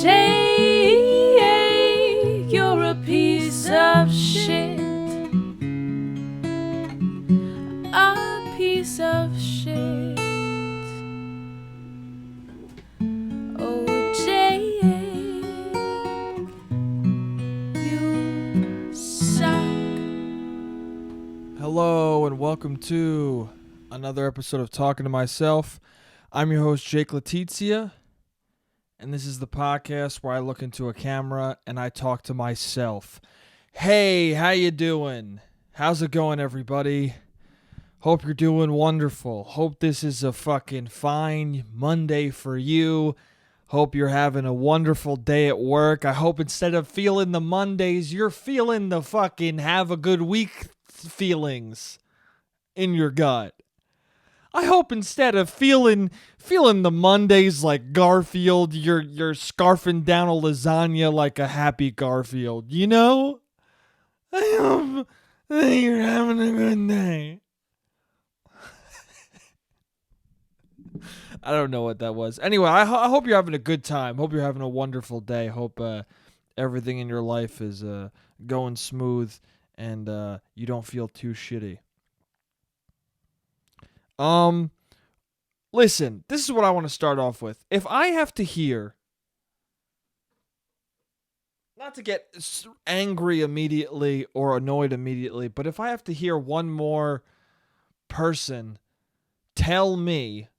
Jay, you're a piece of shit. A piece of shit. Oh, Jay, you suck. Hello and welcome to another episode of Talking to Myself. I'm your host, Letizia, and this is the podcast where I look into a camera and I talk to myself. Hey, how you doing? How's it going, everybody? Hope you're doing wonderful. Hope this is a fucking fine Monday for you. Hope you're having a wonderful day at work. I hope instead of feeling the Mondays, you're feeling the fucking have a good week feelings in your gut. I hope instead of feeling the Mondays like Garfield, you're scarfing down a lasagna like a happy Garfield, you know? I hope that you're having a good day. I don't know what that was. Anyway, I hope you're having a good time. Hope you're having a wonderful day. Hope everything in your life is going smooth and you don't feel too shitty. Listen, this is what I want to start off with. If I have to hear, not to get angry immediately or annoyed immediately, but if I have to hear one more person tell me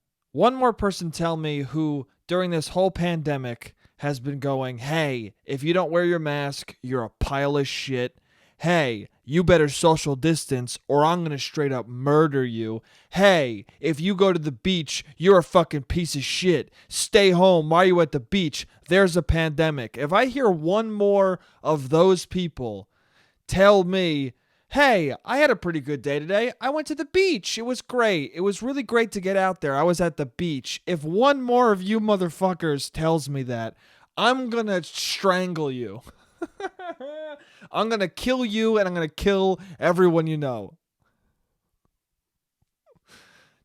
who during this whole pandemic has been going, hey, if you don't wear your mask, you're a pile of shit. Hey, you better social distance or I'm going to straight up murder you. Hey, if you go to the beach, you're a fucking piece of shit. Stay home. Why are you at the beach? There's a pandemic. If I hear one more of those people tell me, hey, I had a pretty good day today. I went to the beach. It was great. It was really great to get out there. I was at the beach. If one more of you motherfuckers tells me that, I'm going to strangle you. I'm going to kill you and I'm going to kill everyone you know.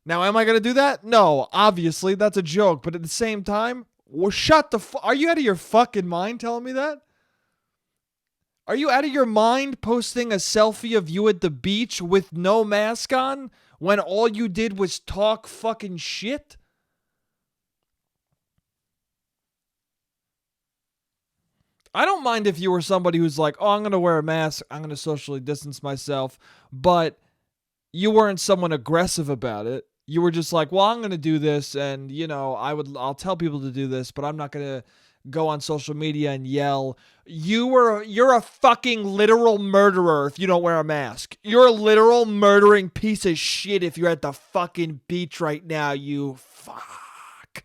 Now, am I going to do that? No, obviously, that's a joke. But at the same time, well, are you out of your fucking mind telling me that? Are you out of your mind posting a selfie of you at the beach with no mask on when all you did was talk fucking shit? I don't mind if you were somebody who's like, oh, I'm going to wear a mask, I'm going to socially distance myself, but you weren't someone aggressive about it. You were just like, well, I'm going to do this, and, you know, I'll tell people to do this, but I'm not going to go on social media and yell. You're a fucking literal murderer if you don't wear a mask. You're a literal murdering piece of shit if you're at the fucking beach right now, you fuck.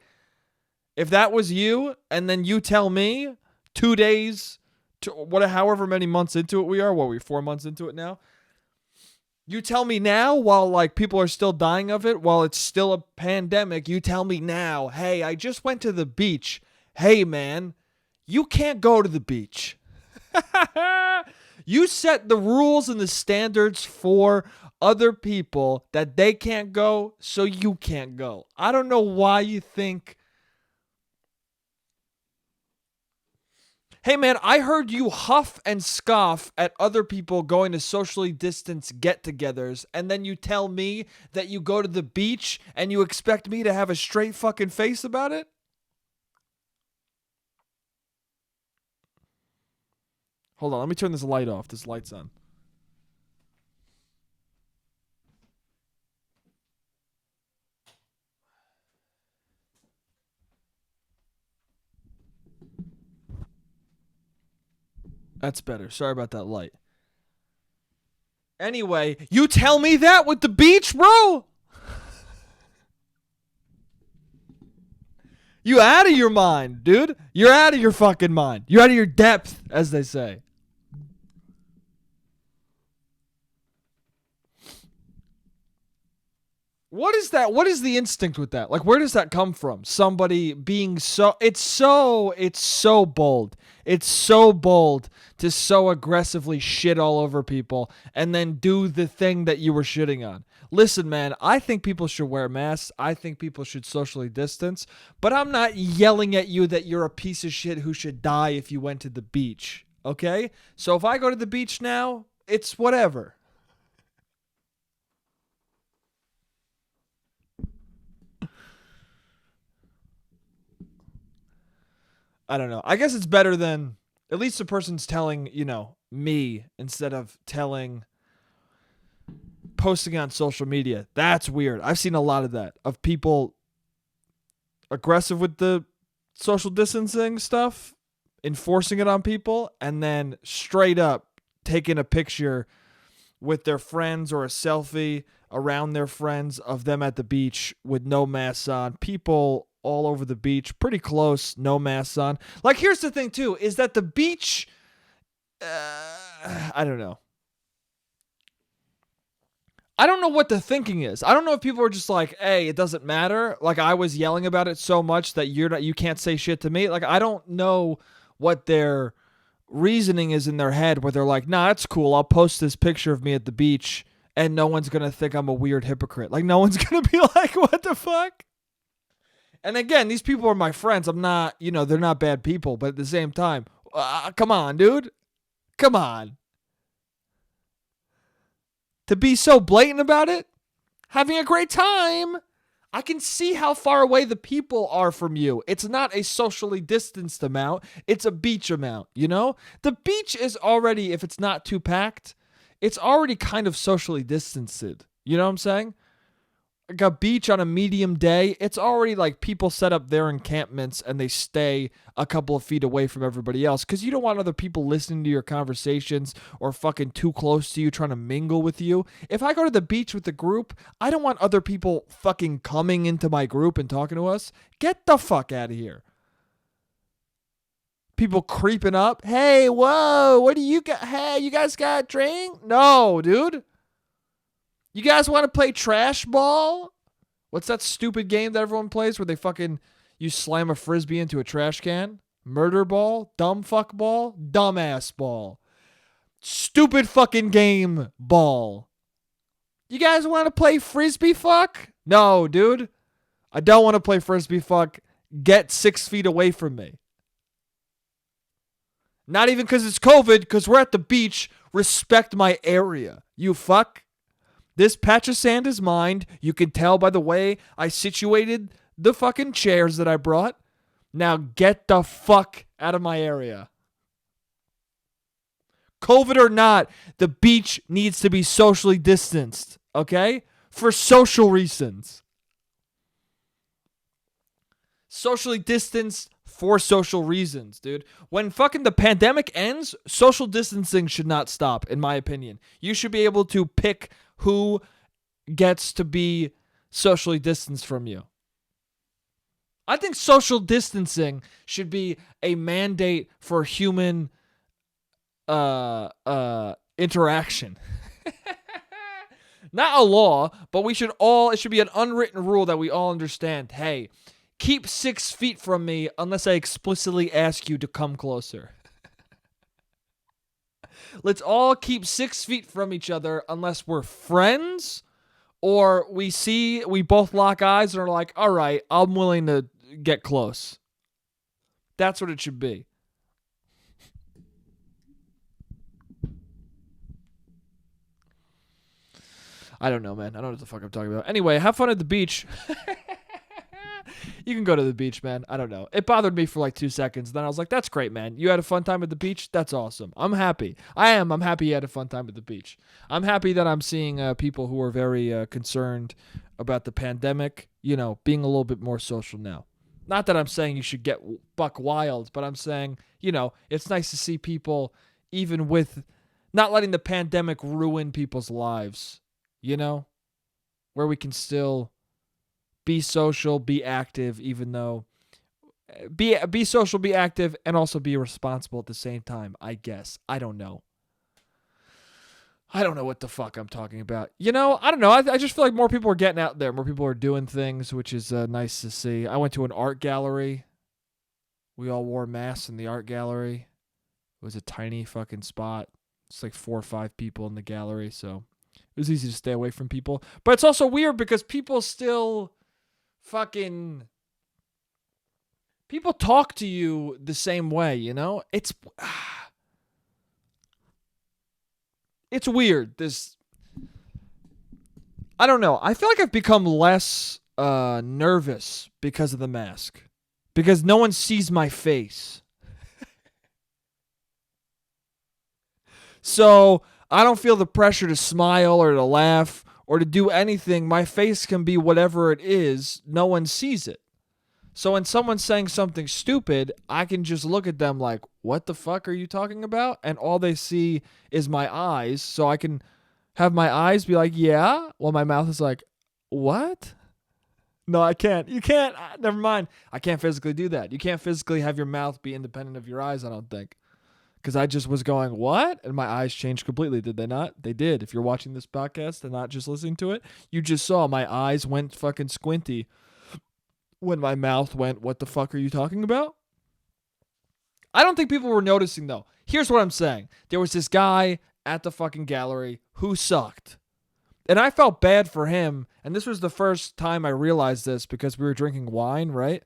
If that was you, and then you tell me 2 days, however many months into it we are, 4 months into it now? You tell me now, while like people are still dying of it, while it's still a pandemic, you tell me now, hey, I just went to the beach. Hey, man, you can't go to the beach. You set the rules and the standards for other people that they can't go, so you can't go. I don't know why you think. Hey, man, I heard you huff and scoff at other people going to socially distanced get-togethers, and then you tell me that you go to the beach and you expect me to have a straight fucking face about it? Hold on, let me turn this light off. This light's on. That's better. Sorry about that light. Anyway, you tell me that with the beach, bro? You out of your mind, dude. You're out of your fucking mind. You're out of your depth, as they say. What is that? What is the instinct with that? Like, where does that come from? Somebody being it's so bold. It's so bold to so aggressively shit all over people and then do the thing that you were shitting on. Listen, man, I think people should wear masks. I think people should socially distance, but I'm not yelling at you that you're a piece of shit who should die if you went to the beach, okay? So if I go to the beach now, it's whatever. I don't know. I guess it's better than at least the person's telling, me instead of posting on social media. That's weird. I've seen a lot of that, of people aggressive with the social distancing stuff, enforcing it on people, and then straight up taking a picture with their friends or a selfie around their friends of them at the beach with no masks on. People all over the beach, pretty close, no masks on. Like, here's the thing, too, is that the beach, I don't know. I don't know what the thinking is. I don't know if people are just like, hey, it doesn't matter. Like, I was yelling about it so much that you can't say shit to me. Like, I don't know what their reasoning is in their head where they're like, nah, it's cool. I'll post this picture of me at the beach and no one's going to think I'm a weird hypocrite. Like, no one's going to be like, what the fuck? And again, these people are my friends. I'm not, they're not bad people. But at the same time, come on, dude. Come on. To be so blatant about it, having a great time. I can see how far away the people are from you. It's not a socially distanced amount. It's a beach amount, The beach is already, if it's not too packed, it's already kind of socially distanced. You know what I'm saying? Like a beach on a medium day, it's already like people set up their encampments and they stay a couple of feet away from everybody else because you don't want other people listening to your conversations or fucking too close to you trying to mingle with you. If I go to the beach with the group, I don't want other people fucking coming into my group and talking to us. Get the fuck out of here. People creeping up. Hey, whoa, what do you got? Hey, you guys got a drink? No, dude. You guys want to play trash ball? What's that stupid game that everyone plays where you slam a frisbee into a trash can? Murder ball? Dumb fuck ball? Dumbass ball. Stupid fucking game ball. You guys want to play frisbee fuck? No, dude. I don't want to play frisbee fuck. Get 6 feet away from me. Not even because it's COVID, because we're at the beach. Respect my area. You fuck. This patch of sand is mine. You can tell by the way I situated the fucking chairs that I brought. Now get the fuck out of my area. COVID or not, the beach needs to be socially distanced, okay? For social reasons. Socially distanced for social reasons, dude. When fucking the pandemic ends, social distancing should not stop, in my opinion. You should be able to pick who gets to be socially distanced from you. I think social distancing should be a mandate for human interaction. Not a law, but it should be an unwritten rule that we all understand. Hey, keep 6 feet from me unless I explicitly ask you to come closer. Let's all keep 6 feet from each other unless we're friends or we both lock eyes and are like, all right, I'm willing to get close. That's what it should be. I don't know, man. I don't know what the fuck I'm talking about. Anyway, have fun at the beach. You can go to the beach, man. I don't know. It bothered me for like 2 seconds. Then I was like, that's great, man. You had a fun time at the beach? That's awesome. I'm happy. I'm happy you had a fun time at the beach. I'm happy that I'm seeing people who are very concerned about the pandemic, being a little bit more social now. Not that I'm saying you should get buck wild, but I'm saying, it's nice to see people even with not letting the pandemic ruin people's lives, where we can still be social, be active, even though be social, be active, and also be responsible at the same time, I guess. I don't know. I don't know what the fuck I'm talking about. I don't know. I just feel like more people are getting out there. More people are doing things, which is nice to see. I went to an art gallery. We all wore masks in the art gallery. It was a tiny fucking spot. It's like 4 or 5 people in the gallery, so It was easy to stay away from people. But it's also weird because people still fucking people talk to you the same way, you know? It's weird. I don't know. I feel like I've become less nervous because of the mask. Because no one sees my face. So I don't feel the pressure to smile or to laugh or to do anything. My face can be whatever it is. No one sees it. So when someone's saying something stupid, I can just look at them like, what the fuck are you talking about? And all they see is my eyes. So I can have my eyes be like, yeah, while my mouth is like, what? No, I can't. You can't. Never mind. I can't physically do that. You can't physically have your mouth be independent of your eyes, I don't think. Because I just was going, what? And my eyes changed completely. Did they not? They did. If you're watching this podcast and not just listening to it, you just saw my eyes went fucking squinty when my mouth went, what the fuck are you talking about? I don't think people were noticing, though. Here's what I'm saying. There was this guy at the fucking gallery who sucked. And I felt bad for him. And this was the first time I realized this because we were drinking wine, right?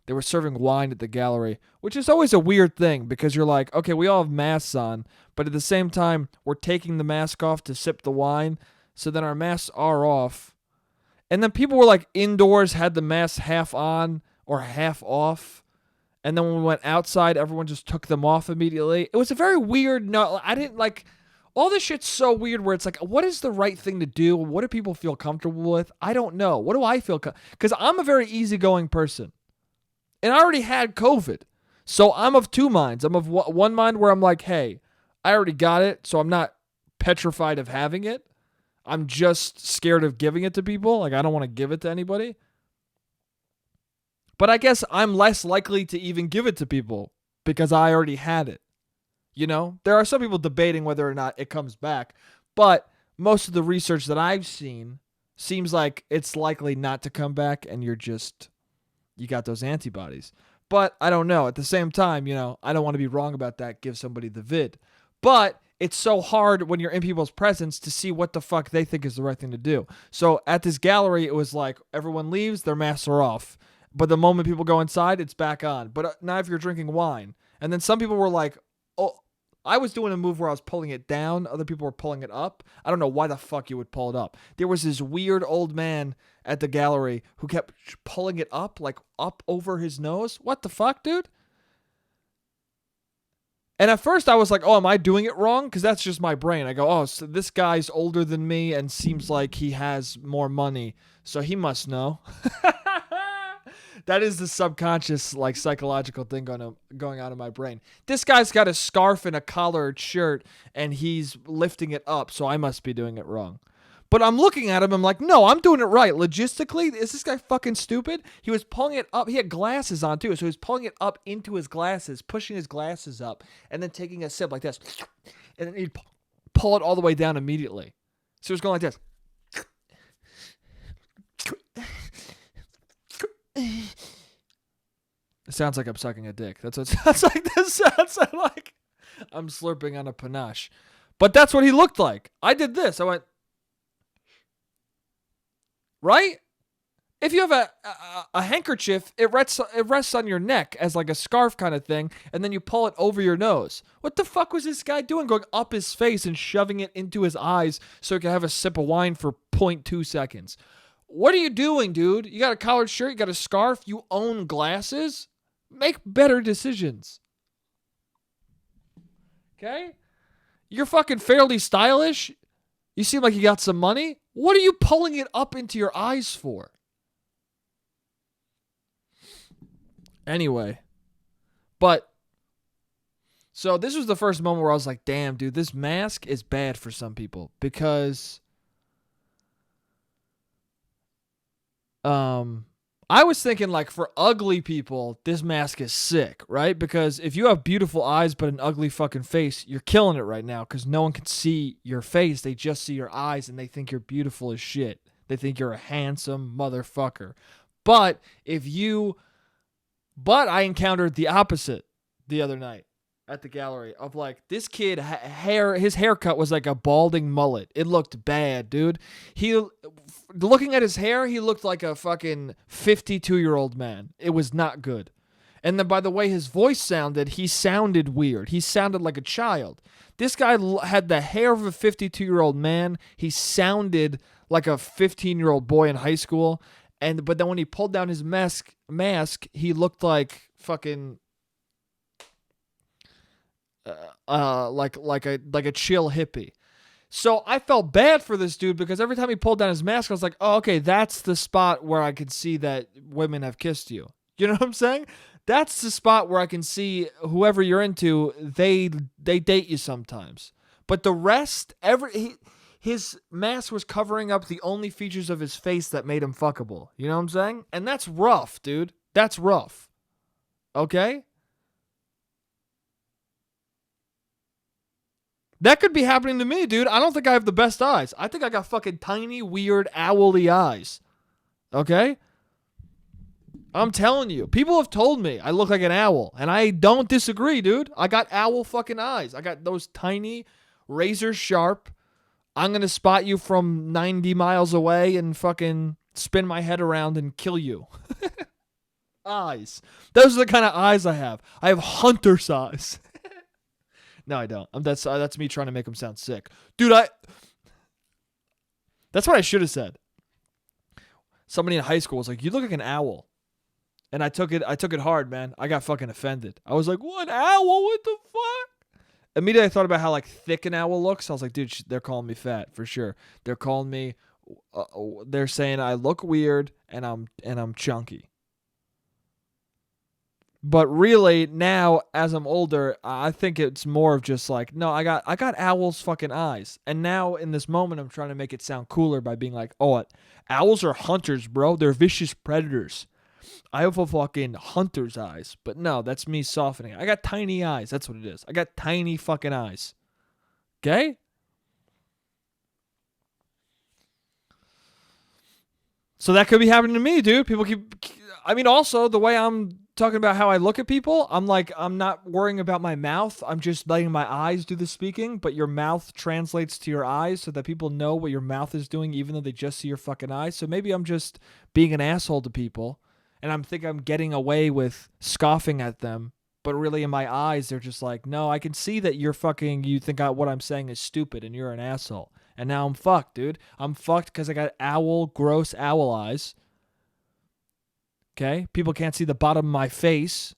They were serving wine at the gallery, which is always a weird thing because you're like, okay, we all have masks on, but at the same time, we're taking the mask off to sip the wine. So then our masks are off. And then people were like indoors, had the masks half on or half off. And then when we went outside, everyone just took them off immediately. It was a very weird, no, I didn't like, all this shit's so weird where it's like, what is the right thing to do? What do people feel comfortable with? I don't know. What do I feel? Because I'm a very easygoing person. And I already had COVID. So I'm of two minds. I'm of one mind where I'm like, hey, I already got it, so I'm not petrified of having it. I'm just scared of giving it to people. Like, I don't want to give it to anybody. But I guess I'm less likely to even give it to people because I already had it. You know? There are some people debating whether or not it comes back. But most of the research that I've seen seems like it's likely not to come back and you got those antibodies. But I don't know. At the same time, you know, I don't want to be wrong about that. Give somebody the vid. But it's so hard when you're in people's presence to see what the fuck they think is the right thing to do. So at this gallery, it was like everyone leaves, their masks are off. But the moment people go inside, it's back on. But now if you're drinking wine, and then some people were like, oh, I was doing a move where I was pulling it down. Other people were pulling it up. I don't know why the fuck you would pull it up. There was this weird old man at the gallery who kept pulling it up, like up over his nose. What the fuck, dude? And at first I was like, oh, am I doing it wrong? Because that's just my brain. I go, oh, so this guy's older than me and seems like he has more money, so he must know. That is the subconscious, like, psychological thing going on in my brain. This guy's got a scarf and a collared shirt, and he's lifting it up, so I must be doing it wrong. But I'm looking at him, I'm like, no, I'm doing it right. Logistically, is this guy fucking stupid? He was pulling it up. He had glasses on, too, so he was pulling it up into his glasses, pushing his glasses up, and then taking a sip like this. And then he'd pull it all the way down immediately. So he was going like this. It sounds like I'm sucking a dick. That's what it sounds like. This sounds like I'm slurping on a panache. But that's what he looked like. I did this. I went, right? If you have a handkerchief, it rests on your neck as like a scarf kind of thing, and then you pull it over your nose. What the fuck was this guy doing? Going up his face and shoving it into his eyes so he could have a sip of wine for 0.2 seconds. What are you doing, dude? You got a collared shirt, you got a scarf, you own glasses? Make better decisions. Okay? You're fucking fairly stylish. You seem like you got some money. What are you pulling it up into your eyes for? Anyway. But, so this was the first moment where I was like, damn, dude, this mask is bad for some people. Because I was thinking, like, for ugly people, this mask is sick, right? Because if you have beautiful eyes but an ugly fucking face, you're killing it right now because no one can see your face. They just see your eyes and they think you're beautiful as shit. They think you're a handsome motherfucker. But I encountered the opposite the other night. at the gallery of like this kid hair. His haircut was like a balding mullet. It looked bad, dude. Looking at his hair, he looked like a fucking 52-year-old man. It was not good. And then by the way his voice sounded, he sounded weird. He sounded like a child. This guy had the hair of a 52-year-old man. He sounded like a 15-year-old boy in high school. But then when he pulled down his mask, he looked like fucking like a chill hippie. So I felt bad for this dude because every time he pulled down his mask, I was like, oh, okay, that's the spot where I could see that women have kissed you. You know what I'm saying? That's the spot where I can see whoever you're into, they date you sometimes. But the rest, his mask was covering up the only features of his face that made him fuckable. You know what I'm saying? And that's rough, dude. That's rough. Okay? That could be happening to me, dude. I don't think I have the best eyes. I think I got fucking tiny, weird, owly eyes. Okay? I'm telling you. People have told me I look like an owl, and I don't disagree, dude. I got owl fucking eyes. I got those tiny, razor sharp, I'm going to spot you from 90 miles away and fucking spin my head around and kill you. Eyes. Those are the kind of eyes I have. I have hunter's eyes. No, I don't. That's me trying to make him sound sick. Dude, that's what I should have said. Somebody in high school was like, "You look like an owl." And I took it hard, man. I got fucking offended. I was like, "What owl? What the fuck?" Immediately I thought about how like thick an owl looks. I was like, "Dude, they're calling me fat for sure. They're calling me they're saying I look weird and I'm chunky." But really, now as I'm older, I think it's more of just like, no, I got owl's fucking eyes. And now in this moment, I'm trying to make it sound cooler by being like, oh, owls are hunters, bro. They're vicious predators. I have a fucking hunter's eyes. But no, that's me softening. I got tiny eyes. That's what it is. I got tiny fucking eyes. Okay? So that could be happening to me, dude. People also the way I'm talking about how I look at people, I'm not worrying about my mouth. I'm just letting my eyes do the speaking, but your mouth translates to your eyes so that people know what your mouth is doing even though they just see your fucking eyes. So maybe I'm just being an asshole to people and I'm getting away with scoffing at them, but really in my eyes they're just like, "No, I can see that you think what I'm saying is stupid and you're an asshole." And now I'm fucked, dude. I'm fucked cuz I got gross owl eyes. Okay? People can't see the bottom of my face.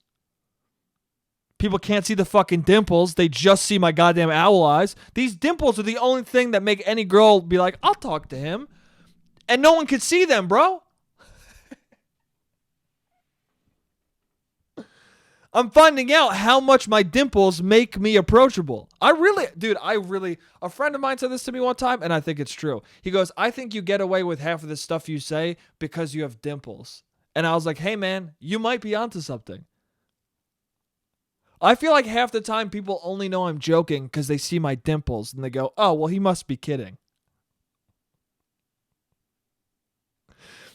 People can't see the fucking dimples. They just see my goddamn owl eyes. These dimples are the only thing that make any girl be like, "I'll talk to him." And no one can see them, bro. I'm finding out how much my dimples make me approachable. A friend of mine said this to me one time, and I think it's true. He goes, "I think you get away with half of the stuff you say because you have dimples." And I was like, "Hey, man, you might be onto something." I feel like half the time people only know I'm joking because they see my dimples and they go, "Oh, well, he must be kidding."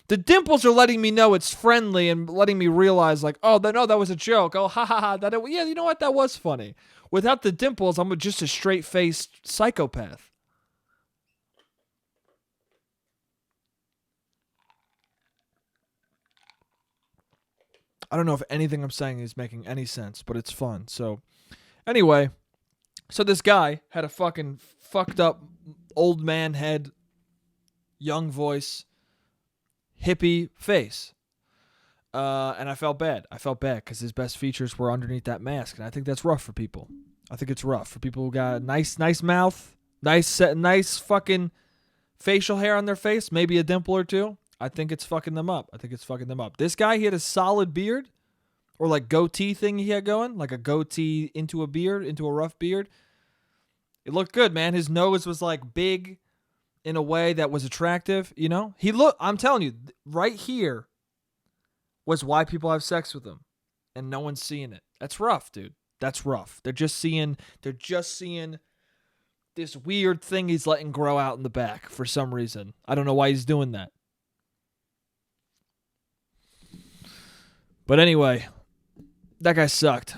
The dimples are letting me know it's friendly and letting me realize like, "Oh, no, that was a joke. Oh, ha, ha, ha. Yeah, you know what? That was funny." Without the dimples, I'm just a straight-faced psychopath. I don't know if anything I'm saying is making any sense, but it's fun. So, anyway, this guy had a fucking fucked up old man head, young voice, hippie face. And I felt bad. Because his best features were underneath that mask, and I think that's rough for people. I think it's rough for people who got a nice mouth, nice fucking facial hair on their face, maybe a dimple or two. I think it's fucking them up. This guy, he had a solid beard, or like goatee thing he had going, like a goatee into a beard, into a rough beard. It looked good, man. His nose was like big in a way that was attractive, you know? I'm telling you, right here was why people have sex with him, and no one's seeing it. That's rough, dude. That's rough. They're just seeing this weird thing he's letting grow out in the back for some reason. I don't know why he's doing that. But anyway, that guy sucked.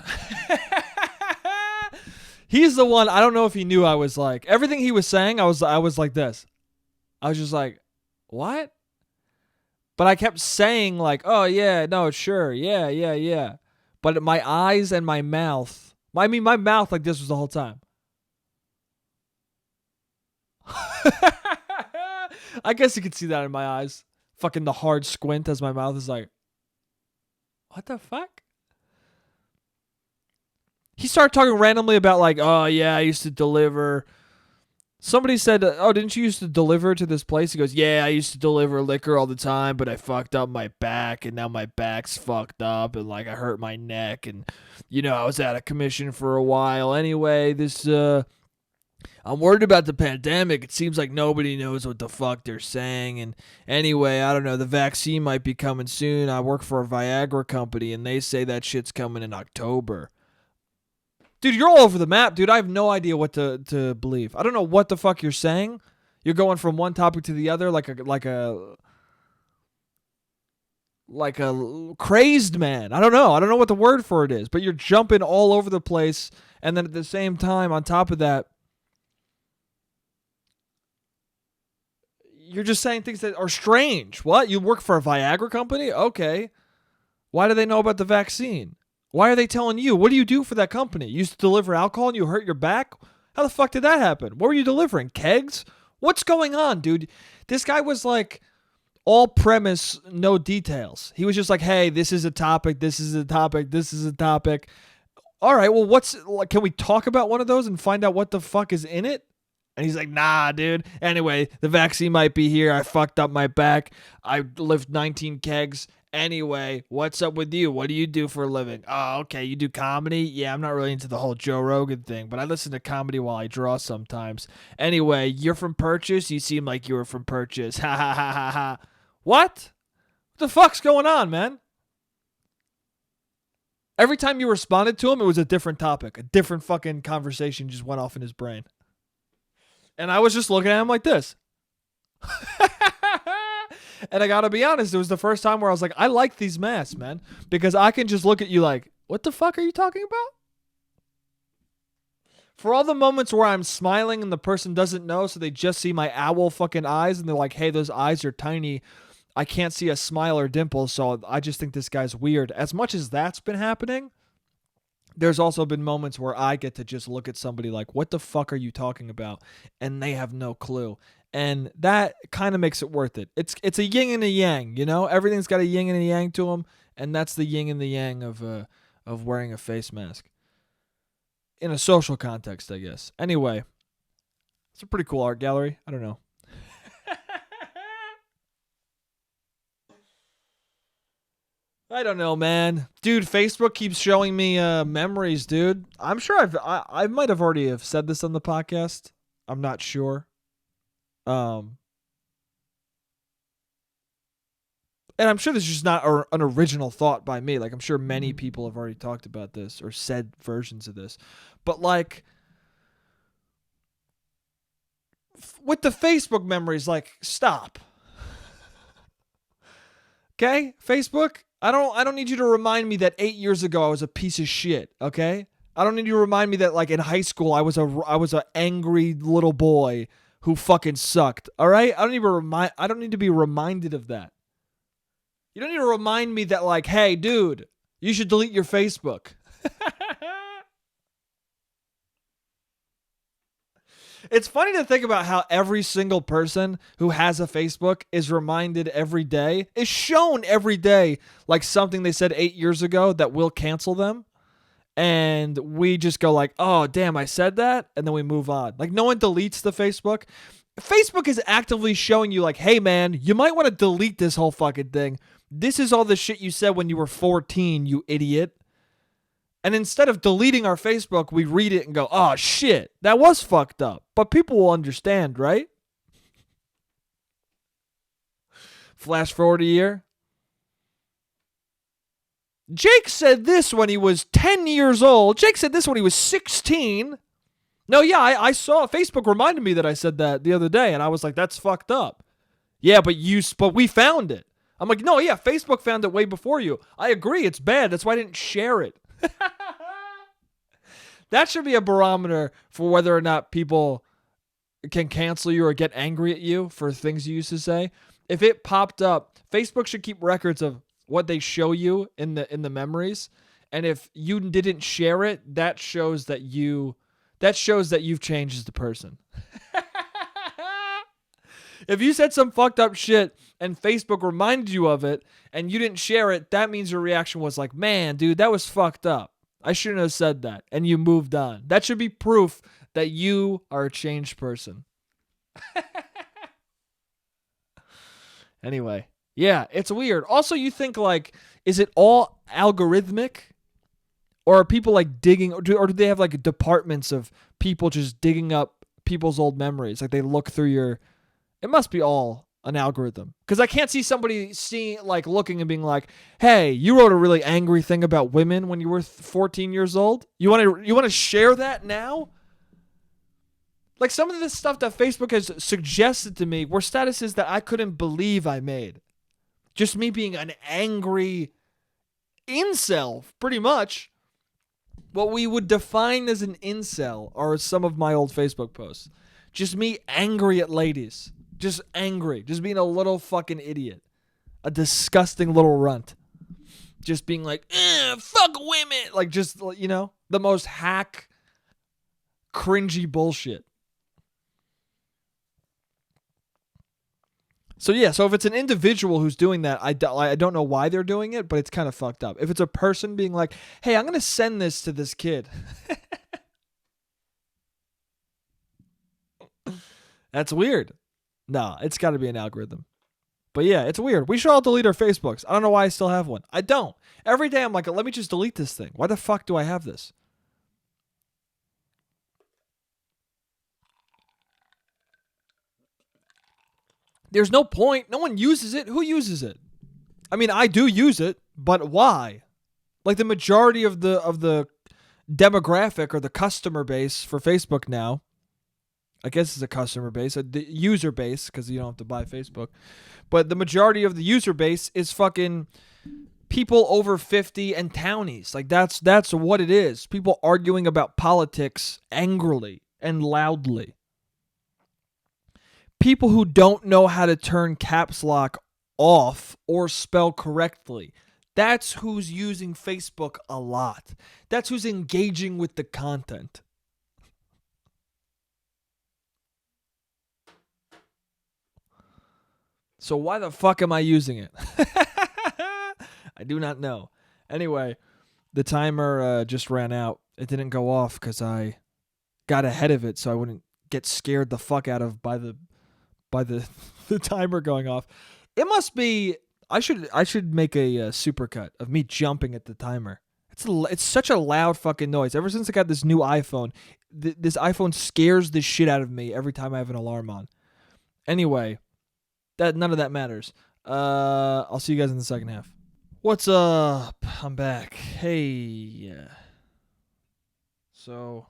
He's the one. I don't know if he knew I was like everything he was saying. I was like this. I was just like, what? But I kept saying like, oh yeah, no, sure, yeah, yeah, yeah. But my eyes and my mouth. I mean, my mouth like this was the whole time. I guess you could see that in my eyes. Fucking the hard squint as my mouth is like, what the fuck? He started talking randomly about like, oh yeah, I used to deliver. Somebody said, oh, didn't you used to deliver to this place? He goes, yeah, I used to deliver liquor all the time, but I fucked up my back, and now my back's fucked up, and like I hurt my neck, and I was out of commission for a while. Anyway, I'm worried about the pandemic. It seems like nobody knows what the fuck they're saying. And anyway, I don't know. The vaccine might be coming soon. I work for a Viagra company, and they say that shit's coming in October. Dude, you're all over the map, dude. I have no idea what to believe. I don't know what the fuck you're saying. You're going from one topic to the other like a crazed man. I don't know. I don't know what the word for it is, but you're jumping all over the place. And then at the same time, on top of that, you're just saying things that are strange. What? You work for a Viagra company? Okay. Why do they know about the vaccine? Why are they telling you? What do you do for that company? You used to deliver alcohol and you hurt your back? How the fuck did that happen? What were you delivering? Kegs? What's going on, dude? This guy was like all premise, no details. He was just like, hey, this is a topic. This is a topic. This is a topic. All right, well, can we talk about one of those and find out what the fuck is in it? And he's like, nah, dude. Anyway, the vaccine might be here. I fucked up my back. I lift 19 kegs. Anyway, what's up with you? What do you do for a living? Oh, okay, you do comedy? Yeah, I'm not really into the whole Joe Rogan thing, but I listen to comedy while I draw sometimes. Anyway, you're from Purchase? You seem like you were from Purchase. Ha ha ha ha ha. What the fuck's going on, man? Every time you responded to him, it was a different topic. A different fucking conversation just went off in his brain. And I was just looking at him like this. And I gotta be honest, it was the first time where I was like, I like these masks, man. Because I can just look at you like, what the fuck are you talking about? For all the moments where I'm smiling and the person doesn't know, so they just see my owl fucking eyes and they're like, hey, those eyes are tiny. I can't see a smile or dimple, so I just think this guy's weird. As much as that's been happening, there's also been moments where I get to just look at somebody like, what the fuck are you talking about? And they have no clue. And that kind of makes it worth it. It's a yin and a yang, Everything's got a yin and a yang to them, and that's the yin and the yang of wearing a face mask. In a social context, I guess. Anyway, it's a pretty cool art gallery. I don't know. I don't know, man. Dude, Facebook keeps showing me memories, dude. I'm sure I might have already have said this on the podcast. I'm not sure. And I'm sure this is just not an original thought by me. Like, I'm sure many people have already talked about this or said versions of this. But, like, with the Facebook memories, like, stop. Okay? Facebook, I don't need you to remind me that 8 years ago I was a piece of shit, okay? I don't need you to remind me that, like, in high school I was a angry little boy who fucking sucked. All right? I don't need to be reminded of that. You don't need to remind me that, like, hey, dude, you should delete your Facebook. It's funny to think about how every single person who has a Facebook is reminded every day, is shown every day, like something they said 8 years ago that will cancel them. And we just go like, oh, damn, I said that. And then we move on. Like, no one deletes the Facebook. Facebook is actively showing you like, hey, man, you might want to delete this whole fucking thing. This is all the shit you said when you were 14, you idiot. And instead of deleting our Facebook, we read it and go, oh, shit, that was fucked up. But people will understand, right? Flash forward a year. Jake said this when he was 10 years old. Jake said this when he was 16. No, yeah, I saw. Facebook reminded me that I said that the other day, and I was like, that's fucked up. Yeah, but we found it. I'm like, no, yeah, Facebook found it way before you. I agree, it's bad. That's why I didn't share it. That should be a barometer for whether or not people can cancel you or get angry at you for things you used to say. If it popped up, Facebook should keep records of what they show you in the memories. And if you didn't share it, that shows that you've changed as a person. If you said some fucked up shit and Facebook reminded you of it and you didn't share it, that means your reaction was like, man, dude, that was fucked up. I shouldn't have said that. And you moved on. That should be proof that you are a changed person. Anyway, yeah, it's weird. Also, you think like, is it all algorithmic? Or are people like digging, or do they have like departments of people just digging up people's old memories? Like they look through your, it must be all an algorithm. Because I can't see somebody looking and being like, hey, you wrote a really angry thing about women when you were 14 years old. You want to share that now? Like some of this stuff that Facebook has suggested to me were statuses that I couldn't believe I made. Just me being an angry incel, pretty much. What we would define as an incel are some of my old Facebook posts. Just me angry at ladies. Just angry. Just being a little fucking idiot. A disgusting little runt. Just being like, fuck women. Like just, the most hack, cringy bullshit. So if it's an individual who's doing that, I don't know why they're doing it, but it's kind of fucked up. If it's a person being like, hey, I'm going to send this to this kid. That's weird. No, it's got to be an algorithm. But yeah, it's weird. We should all delete our Facebooks. I don't know why I still have one. I don't. Every day I'm like, let me just delete this thing. Why the fuck do I have this? There's no point. No one uses it. Who uses it? I mean, I do use it, but why? Like the majority of the demographic or the customer base for Facebook now, I guess it's a customer base, the user base, because you don't have to buy Facebook, but the majority of the user base is fucking people over 50 and townies. Like that's what it is. People arguing about politics angrily and loudly. People who don't know how to turn caps lock off or spell correctly. That's who's using Facebook a lot. That's who's engaging with the content. So why the fuck am I using it? I do not know. Anyway, the timer just ran out. It didn't go off because I got ahead of it so I wouldn't get scared the fuck out of by the timer going off. It must be. I should make a supercut of me jumping at the timer. It's such a loud fucking noise. Ever since I got this new iPhone, this iPhone scares the shit out of me every time I have an alarm on. Anyway, none of that matters. I'll see you guys in the second half. What's up? I'm back. Hey. So,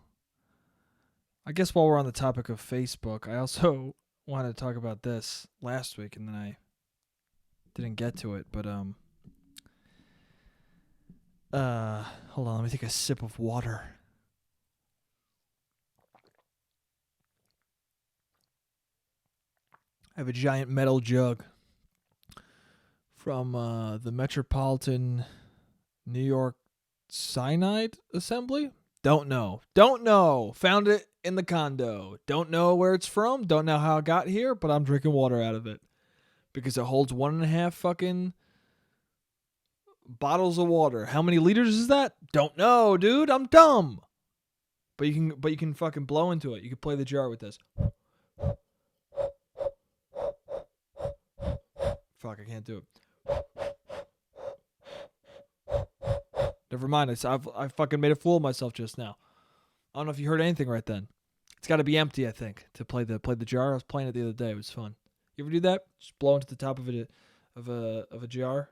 I guess while we're on the topic of Facebook, I also wanted to talk about this last week, and then I didn't get to it. But hold on, let me take a sip of water. I have a giant metal jug from the Metropolitan New York Cyanide Assembly. Don't know. Found it in the condo. Don't know where it's from. Don't know how it got here, but I'm drinking water out of it because it holds 1.5 fucking bottles of water. How many liters is that? Don't know, dude. I'm dumb. But you can fucking blow into it. You can play the jar with this. Fuck, I can't do it. Never mind. I fucking made a fool of myself just now. I don't know if you heard anything right then. It's got to be empty, I think, to play the jar. I was playing it the other day. It was fun. You ever do that? Just blow into the top of it of a jar,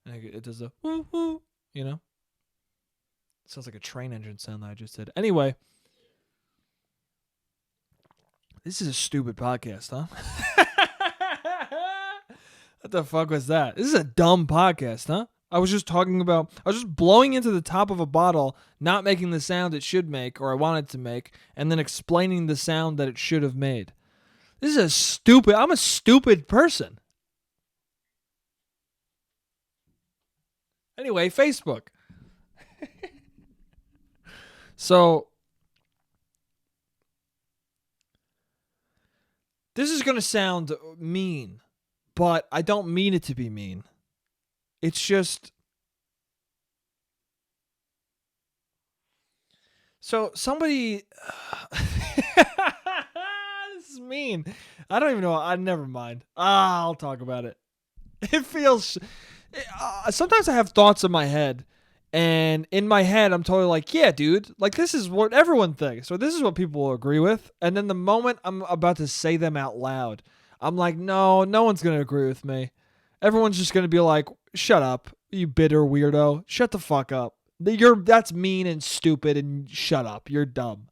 and it does a woo woo. You know. It sounds like a train engine sound that I just did. Anyway, this is a stupid podcast, huh? What the fuck was that? This is a dumb podcast, huh? I was just blowing into the top of a bottle, not making the sound it should make or I wanted to make, and then explaining the sound that it should have made. I'm a stupid person. Anyway, Facebook. So, this is going to sound mean, but I don't mean it to be mean. It's just... So, somebody... This is mean. I don't even know. Never mind. I'll talk about it. It feels... sometimes I have thoughts in my head, and in my head, I'm totally like, yeah, dude, like this is what everyone thinks, or this is what people will agree with. And then the moment I'm about to say them out loud, I'm like, no one's going to agree with me. Everyone's just going to be like, shut up, you bitter weirdo. Shut the fuck up. That's mean and stupid, and shut up. You're dumb.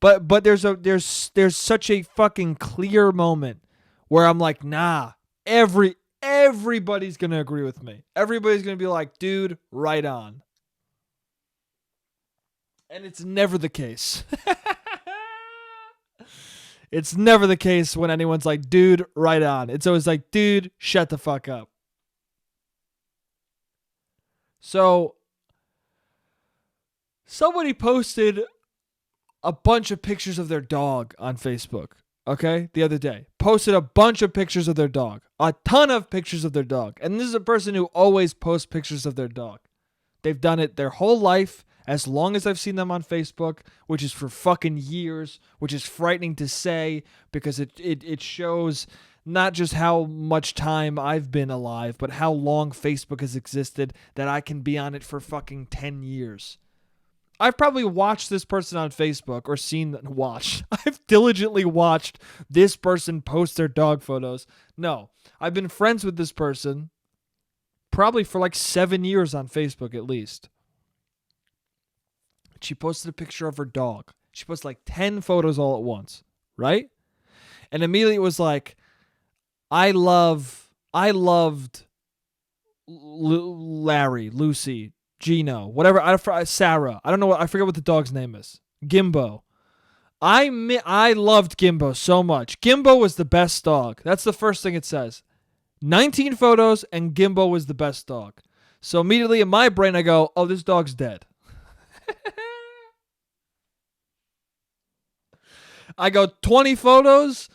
But there's such a fucking clear moment where I'm like, nah, everybody's going to agree with me. Everybody's going to be like, dude, right on. And it's never the case. It's never the case when anyone's like, dude, right on. It's always like, dude, shut the fuck up. So, somebody posted a bunch of pictures of their dog on Facebook. Okay, the other day. Posted a bunch of pictures of their dog. A ton of pictures of their dog. And this is a person who always posts pictures of their dog. They've done it their whole life, as long as I've seen them on Facebook, which is for fucking years, which is frightening to say because it shows not just how much time I've been alive, but how long Facebook has existed, that I can be on it for fucking 10 years. I've probably watched this person on Facebook I've diligently watched this person post their dog photos. No, I've been friends with this person probably for like 7 years on Facebook at least. She posted a picture of her dog. She posted like 10 photos all at once, right? And immediately it was like, I loved Larry, Lucy, Gino, whatever, Sarah. I don't know I forget what the dog's name is. Gimbo. I loved Gimbo so much. Gimbo was the best dog. That's the first thing it says. 19 photos and Gimbo was the best dog. So immediately in my brain I go, oh, this dog's dead. I go 20 photos.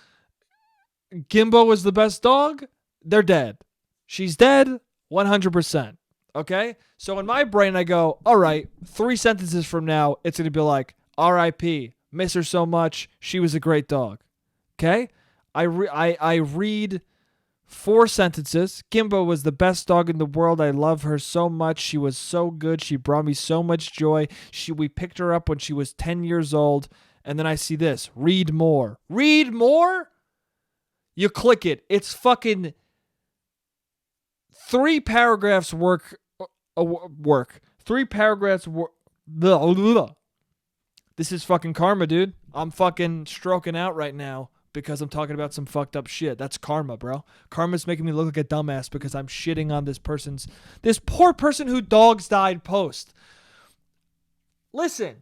Gimbo was the best dog. They're dead. She's dead 100%. Okay? So in my brain, I go, all right, 3 sentences from now, it's going to be like, R.I.P., miss her so much, she was a great dog. Okay? I read 4 sentences. Gimbo was the best dog in the world. I love her so much. She was so good. She brought me so much joy. We picked her up when she was 10 years old. And then I see this. Read more. Read more? You click it. It's fucking 3 paragraphs work. 3 paragraphs work. This is fucking karma, dude. I'm fucking stroking out right now because I'm talking about some fucked up shit. That's karma, bro. Karma's making me look like a dumbass because I'm shitting on this poor person who dogs died post. Listen.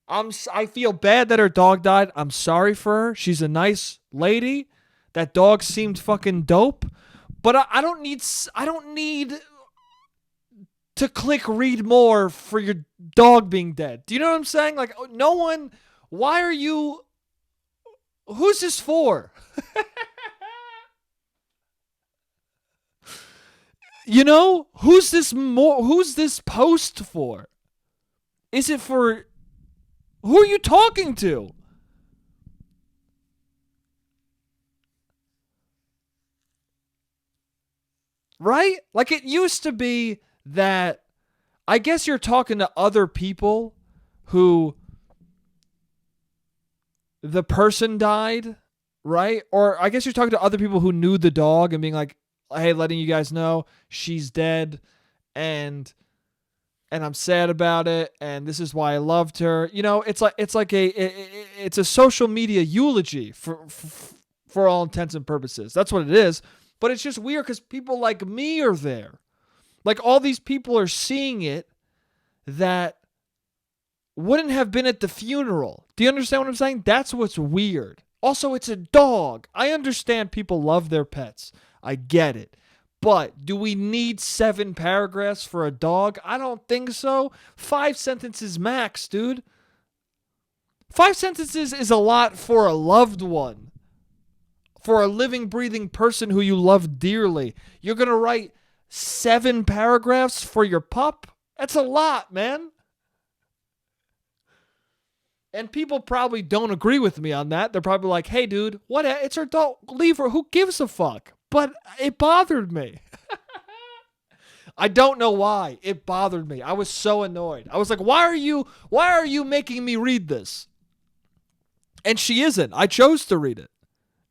I feel bad that her dog died. I'm sorry for her. She's a nice lady. That dog seemed fucking dope. But I don't need to click read more for your dog being dead. Do you know what I'm saying? Like, no one, why are you, who's this for? You know, who's this post for? Is it for, who are you talking to? Right? Like, it used to be that I guess you're talking to other people who the person died, right? Or I guess you're talking to other people who knew the dog and being like, hey, letting you guys know she's dead and I'm sad about it and this is why I loved her. You know, it's a social media eulogy for all intents and purposes. That's what it is. But it's just weird because people like me are there. Like all these people are seeing it that wouldn't have been at the funeral. Do you understand what I'm saying? That's what's weird. Also, it's a dog. I understand people love their pets. I get it. But do we need 7 paragraphs for a dog? I don't think so. 5 sentences max, dude. 5 sentences is a lot for a loved one. For a living, breathing person who you love dearly. You're going to write 7 paragraphs for your pup? That's a lot, man. And people probably don't agree with me on that. They're probably like, hey, dude, what? It's her dog. Leave her. Who gives a fuck? But it bothered me. I don't know why. It bothered me. I was so annoyed. I was like, why are you making me read this? And she isn't. I chose to read it.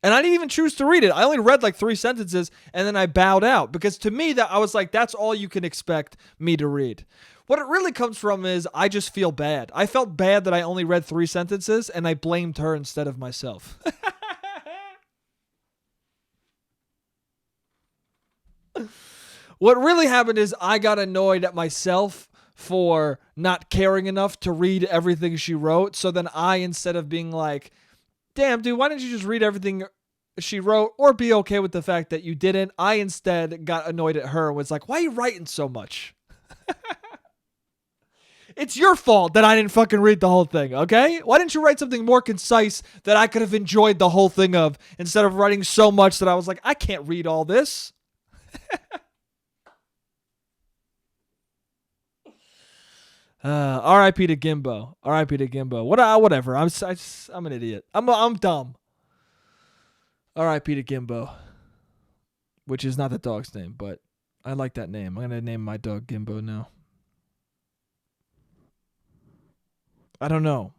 And I didn't even choose to read it. I only read like 3 sentences and then I bowed out. Because to me, that I was like, that's all you can expect me to read. What it really comes from is I just feel bad. I felt bad that I only read 3 sentences and I blamed her instead of myself. What really happened is I got annoyed at myself for not caring enough to read everything she wrote. So then I, instead of being like, damn, dude, why didn't you just read everything she wrote or be okay with the fact that you didn't? I instead got annoyed at her and was like, why are you writing so much? It's your fault that I didn't fucking read the whole thing, okay? Why didn't you write something more concise that I could have enjoyed the whole thing of instead of writing so much that I was like, I can't read all this. R.I.P. to Gimbo. R.I.P. to Gimbo. Whatever. I'm an idiot. I'm dumb. R.I.P. to Gimbo, which is not the dog's name, but I like that name. I'm gonna name my dog Gimbo now. I don't know.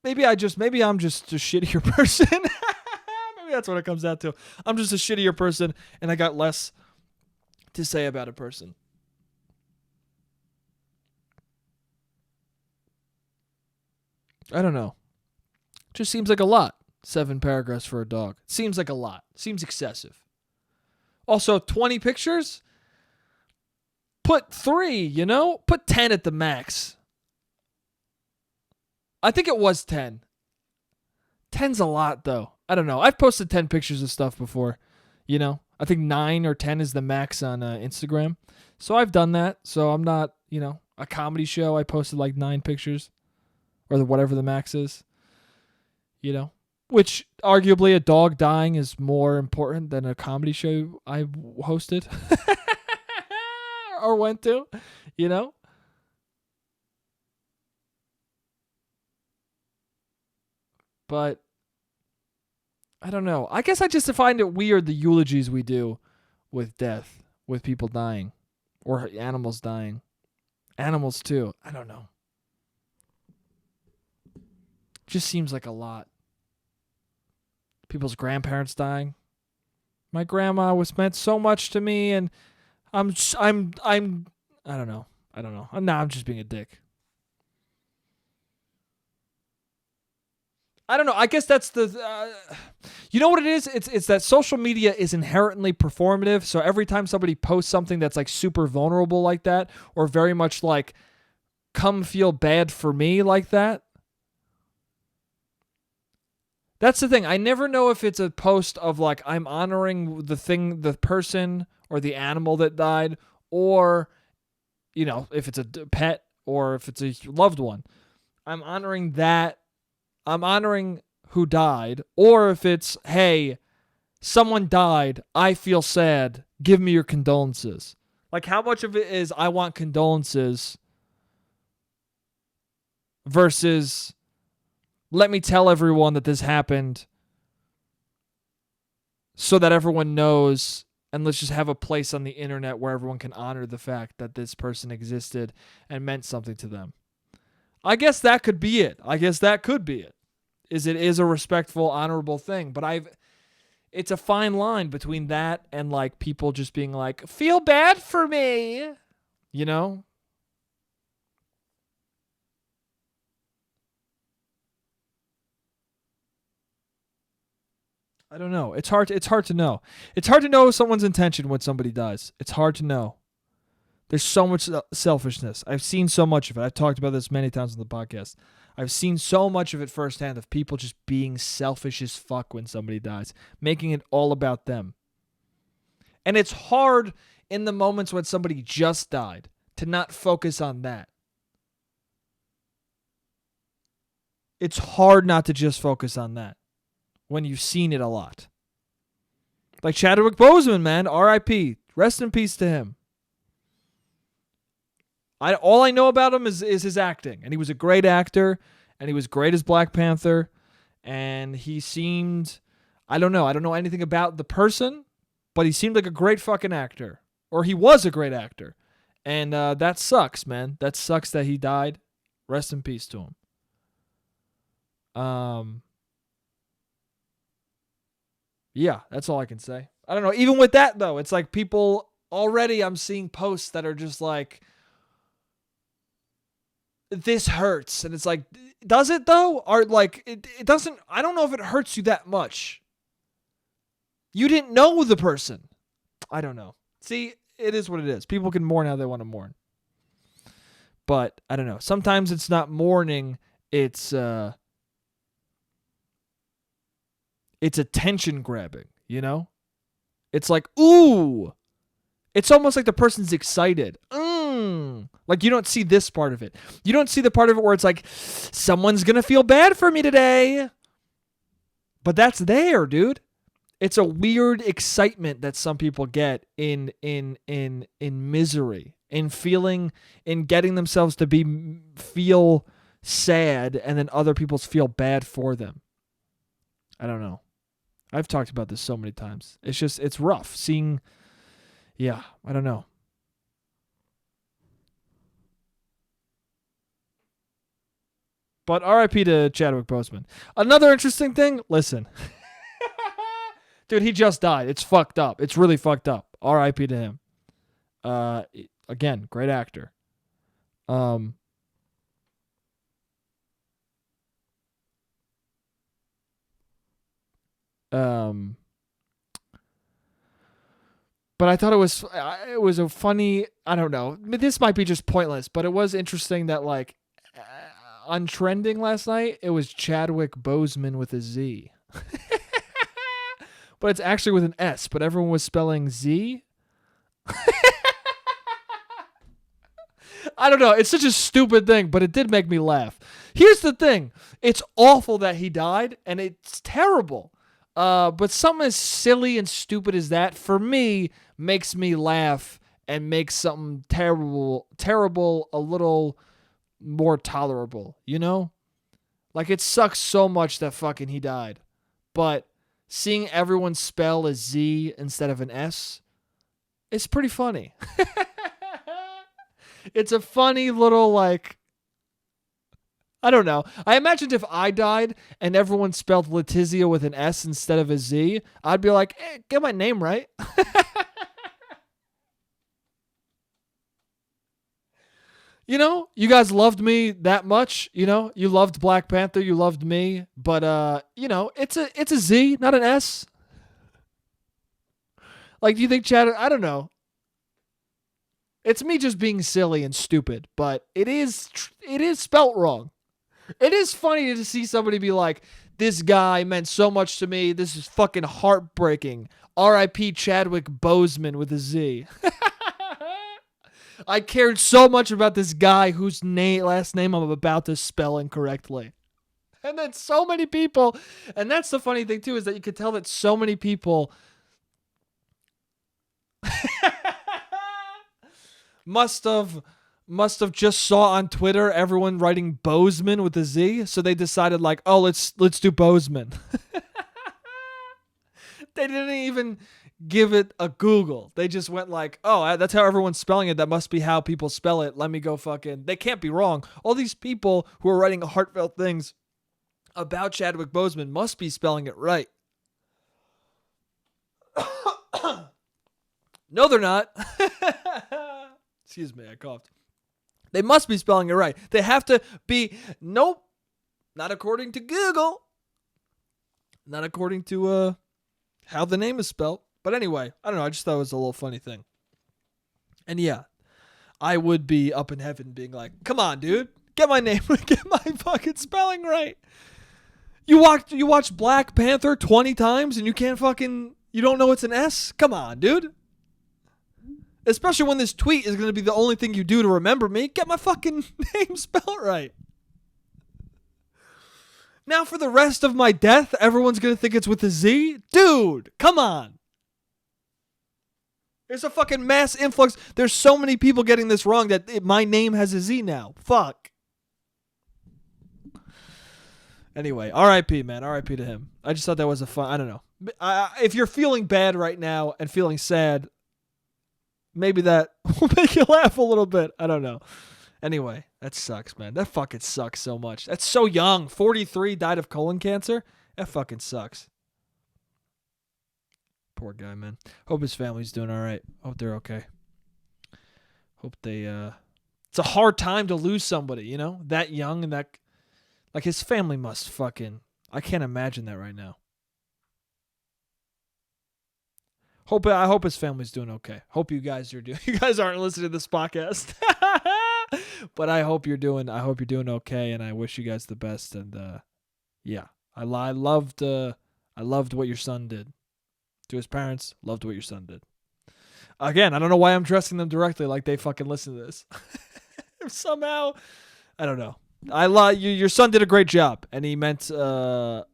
Maybe I'm just a shittier person. Maybe that's what it comes down to. I'm just a shittier person, and I got less to say about a person. I don't know. Just seems like a lot. 7 paragraphs for a dog. Seems like a lot. Seems excessive. Also, 20 pictures? Put 3, Put 10 at the max. I think it was 10. 10's a lot, though. I don't know. I've posted 10 pictures of stuff before, I think 9 or 10 is the max on Instagram. So I've done that. So I'm not, a comedy show. I posted like 9 pictures or whatever the max is, which arguably a dog dying is more important than a comedy show I hosted or went to, But I don't know. I guess I just find it weird the eulogies we do with death, with people dying, or animals dying. Animals too. I don't know. Just seems like a lot. People's grandparents dying. My grandma meant so much to me, and I don't know. I'm just being a dick. I don't know. I guess that's you know what it is? It's that social media is inherently performative. So every time somebody posts something that's like super vulnerable like that, or very much like come feel bad for me like that. That's the thing. I never know if it's a post of like I'm honoring the person or the animal that died, or if it's a pet or if it's a loved one. I'm honoring that. I'm honoring who died, or if it's, hey, someone died, I feel sad, give me your condolences. Like, how much of it is I want condolences versus let me tell everyone that this happened so that everyone knows, and let's just have a place on the internet where everyone can honor the fact that this person existed and meant something to them. I guess that could be it. It is a respectful, honorable thing. But it's a fine line between that and like people just being like, feel bad for me, I don't know. It's hard to know. It's hard to know someone's intention when somebody dies. It's hard to know. There's so much selfishness. I've seen so much of it. I've talked about this many times on the podcast. I've seen so much of it firsthand of people just being selfish as fuck when somebody dies, making it all about them. And it's hard in the moments when somebody just died to not focus on that. It's hard not to just focus on that when you've seen it a lot. Like Chadwick Boseman, man, R.I.P. Rest in peace to him. All I know about him is his acting, and he was a great actor, and he was great as Black Panther, and he seemed, I don't know anything about the person, but he seemed like a great fucking actor, or he was a great actor, and that sucks, man. That sucks that he died. Rest in peace to him. Yeah, that's all I can say. I don't know. Even with that though, it's like people already. I'm seeing posts that are just like, this hurts, and it's like, does it though? Or like it doesn't. I don't know if it hurts you that much. You didn't know the person. I don't know. See, it is what it is. People can mourn how they want to mourn, but I don't know. Sometimes it's not mourning. It's attention grabbing. You know, it's like, ooh. It's almost like the person's excited. Like, you don't see this part of it. You don't see the part of it where it's like, someone's going to feel bad for me today. But that's there, dude. It's a weird excitement that some people get in misery, in getting themselves to feel sad, and then other people feel bad for them. I don't know. I've talked about this so many times. It's rough seeing. Yeah, I don't know. But RIP to Chadwick Boseman. Another interesting thing, listen. Dude, he just died. It's fucked up. It's really fucked up. RIP to him. Again, great actor. But I thought it was a funny, I don't know. This might be just pointless, but it was interesting that, like, on trending last night, it was Chadwick Boseman with a Z. But it's actually with an S, but everyone was spelling Z. I don't know. It's such a stupid thing, but it did make me laugh. Here's the thing. It's awful that he died, and it's terrible. But something as silly and stupid as that, for me, makes me laugh and makes something terrible a little more tolerable, you know? Like, it sucks so much that fucking he died. But seeing everyone spell a Z instead of an S, it's pretty funny. It's a funny little, like, I don't know. I imagined if I died and everyone spelled Letizia with an S instead of a Z, I'd be like, get my name right. You know, you guys loved me that much. You know, you loved Black Panther. You loved me. But, you know, it's a Z, not an S. Like, do you think Chad? I don't know. It's me just being silly and stupid, but it is spelt wrong. It is funny to see somebody be like, this guy meant so much to me. This is fucking heartbreaking. R.I.P. Chadwick Boseman with a Z. I cared so much about this guy whose last name I'm about to spell incorrectly. And then so many people, and that's the funny thing too, is that you could tell that so many people must have just saw on Twitter everyone writing Boseman with a Z, so they decided, like, oh, let's do Boseman. They didn't even give it a Google. They just went like, oh, that's how everyone's spelling it. That must be how people spell it. Let me go fucking. They can't be wrong. All these people who are writing heartfelt things about Chadwick Boseman must be spelling it right. No, they're not. Excuse me, I coughed. They must be spelling it right. They have to be. Nope. Not according to Google. Not according to how the name is spelled. But anyway, I don't know. I just thought it was a little funny thing. And yeah, I would be up in heaven being like, come on, dude. Get my name, get my fucking spelling right. You watched Black Panther 20 times and you don't know it's an S? Come on, dude. Especially when this tweet is going to be the only thing you do to remember me. Get my fucking name spelled right. Now for the rest of my death, everyone's going to think it's with a Z? Dude, come on. There's a fucking mass influx. There's so many people getting this wrong that my name has a Z now. Fuck. Anyway, R.I.P., man. R.I.P. to him. I just thought that was I don't know. If you're feeling bad right now and feeling sad, maybe that will make you laugh a little bit. I don't know. Anyway, that sucks, man. That fucking sucks so much. That's so young. 43, died of colon cancer. That fucking sucks. Poor guy, man. Hope his family's doing all right. Hope they're okay. Hope they, it's a hard time to lose somebody, you know? That young and that, like his family must fucking, I can't imagine that right now. I hope his family's doing okay. Hope you guys aren't listening to this podcast. But I hope you're doing okay, and I wish you guys the best. And yeah, I loved what your son did to his parents. Loved what your son did. Again, I don't know why I'm addressing them directly like they fucking listen to this. Somehow, I don't know. I love you. Your son did a great job, and he meant a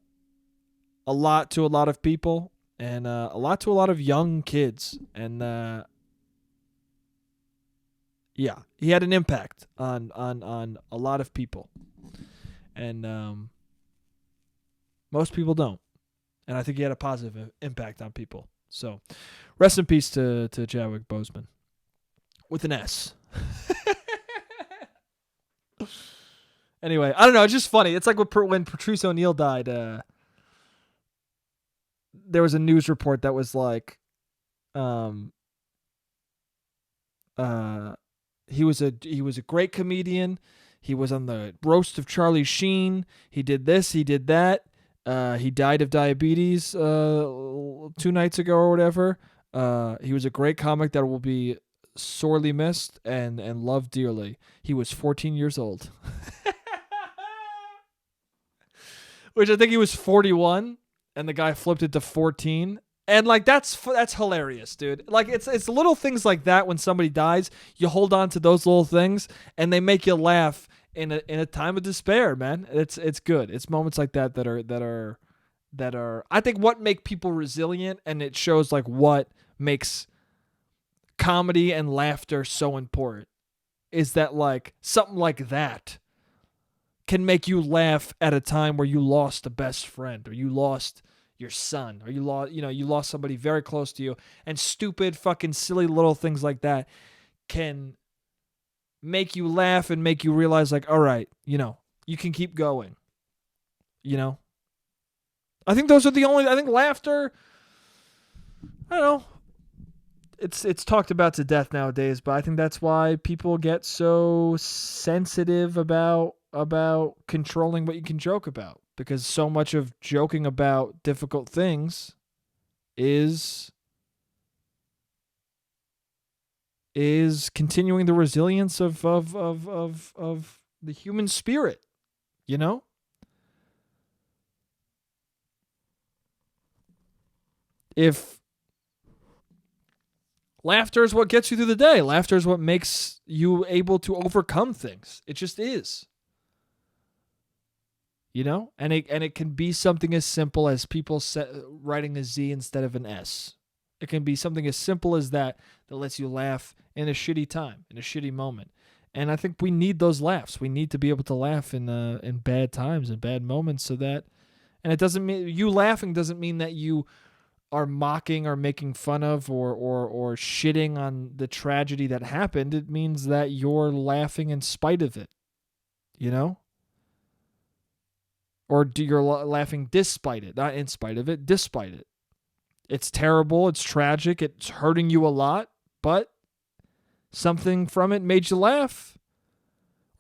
lot to a lot of people, and a lot to a lot of young kids, and yeah, he had an impact on a lot of people, and most people don't, and I think he had a positive impact on people. So, rest in peace to Chadwick Boseman, with an S. Anyway, I don't know. It's just funny. It's like when Patrice O'Neal died. There was a news report that was like, he was a great comedian. He was on the roast of Charlie Sheen. He did this. He did that. He died of diabetes 2 nights ago or whatever. He was a great comic that will be sorely missed and loved dearly. He was 14 years old. Which I think he was 41, and the guy flipped it to 14. And like that's hilarious, dude. Like it's little things like that when somebody dies, you hold on to those little things, and they make you laugh in a time of despair, man. It's good. It's moments like that that are I think what make people resilient, and it shows like what makes comedy and laughter so important is that like something like that can make you laugh at a time where you lost a best friend, or you lost your son, or you lost somebody very close to you, and stupid fucking silly little things like that can make you laugh and make you realize like, all right, you can keep going. I think those are I think laughter, I don't know. It's talked about to death nowadays, but I think that's why people get so sensitive about controlling what you can joke about, because so much of joking about difficult things is continuing the resilience of the human spirit, If laughter is what gets you through the day, laughter is what makes you able to overcome things. It just is. And it can be something as simple as people writing a Z instead of an S. It can be something as simple as that lets you laugh in a shitty time, in a shitty moment. And I think we need those laughs. We need to be able to laugh in bad times and bad moments, so that, and it doesn't mean you laughing doesn't mean that you are mocking or making fun of or shitting on the tragedy that happened. It means that you're laughing in spite of it, Or you're laughing despite it, not in spite of it, despite it. It's terrible. It's tragic. It's hurting you a lot, but something from it made you laugh,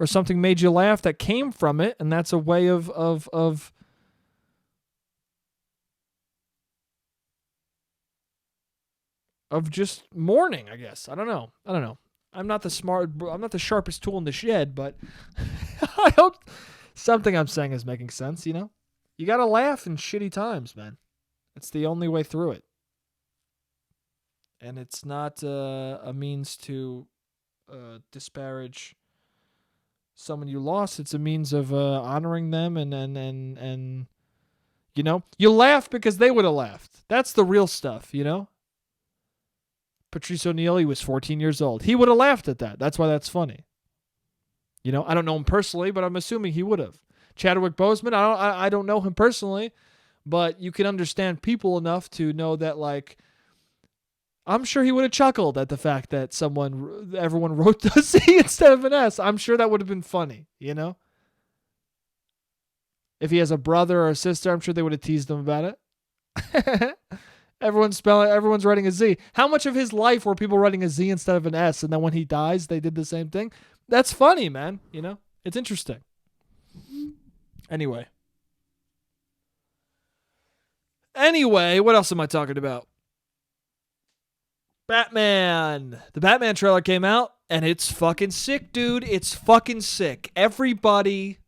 or something made you laugh that came from it, and that's a way of of just mourning, I guess. I don't know. I'm not the sharpest tool in the shed, but I hope something I'm saying is making sense, you know? You got to laugh in shitty times, man. It's the only way through it. And it's not a means to disparage someone you lost. It's a means of honoring them and you know, you laugh because they would have laughed. That's the real stuff, you know? Patrice O'Neal, he was 14 years old. He would have laughed at that. That's why that's funny. You know, I don't know him personally, but I'm assuming he would have. Chadwick Boseman, I don't know him personally, but you can understand people enough to know that, like, I'm sure he would have chuckled at the fact that everyone wrote the C instead of an S. I'm sure that would have been funny, you know? If he has a brother or a sister, I'm sure they would have teased him about it. Everyone's writing a Z. How much of his life were people writing a Z instead of an S, and then when he dies, they did the same thing? That's funny, man. You know? It's interesting. Anyway, what else am I talking about? Batman. The Batman trailer came out, and it's fucking sick, dude. It's fucking sick. Everybody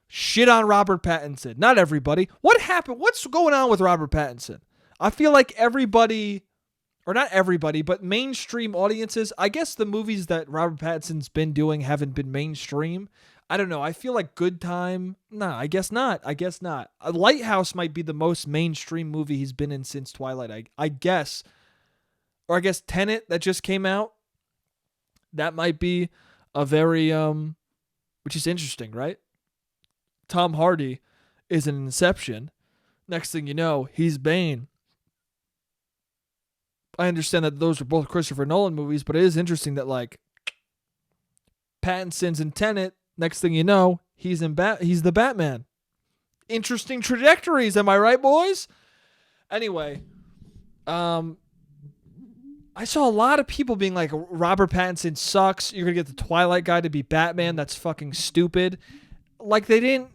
shit on Robert Pattinson. Not everybody. What happened? What's going on with Robert Pattinson? I feel like everybody, or not everybody, but mainstream audiences, I guess the movies that Robert Pattinson's been doing haven't been mainstream. I don't know. I feel like Good Time. Nah, I guess not. Lighthouse might be the most mainstream movie he's been in since Twilight, I guess. Or I guess Tenet that just came out. That might be a very, which is interesting, right? Tom Hardy is in Inception. Next thing you know, he's Bane. I understand that those are both Christopher Nolan movies, but it is interesting that, like, Pattinson's in Tenet. Next thing you know, he's the Batman. Interesting trajectories, am I right, boys? Anyway, I saw a lot of people being like, Robert Pattinson sucks. You're going to get the Twilight guy to be Batman. That's fucking stupid. Like, they didn't,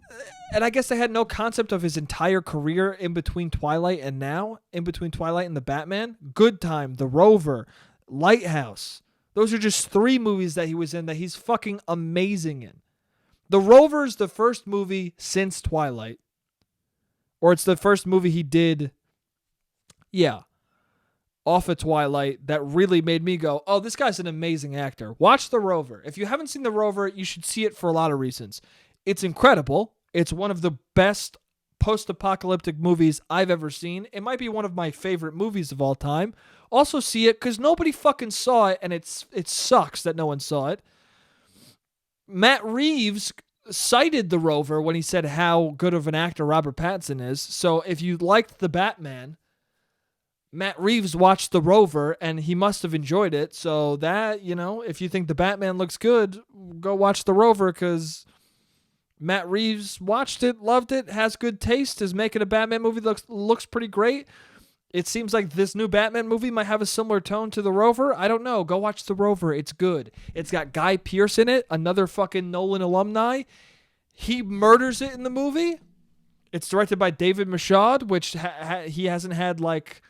and I guess they had no concept of his entire career in between Twilight and now, in between Twilight and the Batman. Good Time, The Rover, Lighthouse. Those are just 3 movies that he was in that he's fucking amazing in. The Rover is the first movie since Twilight. Or it's the first movie he did, off of Twilight that really made me go, oh, this guy's an amazing actor. Watch The Rover. If you haven't seen The Rover, you should see it for a lot of reasons. It's incredible. It's one of the best post-apocalyptic movies I've ever seen. It might be one of my favorite movies of all time. Also see it because nobody fucking saw it, and it sucks that no one saw it. Matt Reeves cited The Rover when he said how good of an actor Robert Pattinson is. So if you liked The Batman, Matt Reeves watched The Rover, and he must have enjoyed it. So that, you know, if you think The Batman looks good, go watch The Rover, because Matt Reeves watched it, loved it, has good taste, is making a Batman movie that looks pretty great. It seems like this new Batman movie might have a similar tone to The Rover. I don't know. Go watch The Rover. It's good. It's got Guy Pearce in it, another fucking Nolan alumni. He murders it in the movie. It's directed by David Michôd, which he hasn't had, like,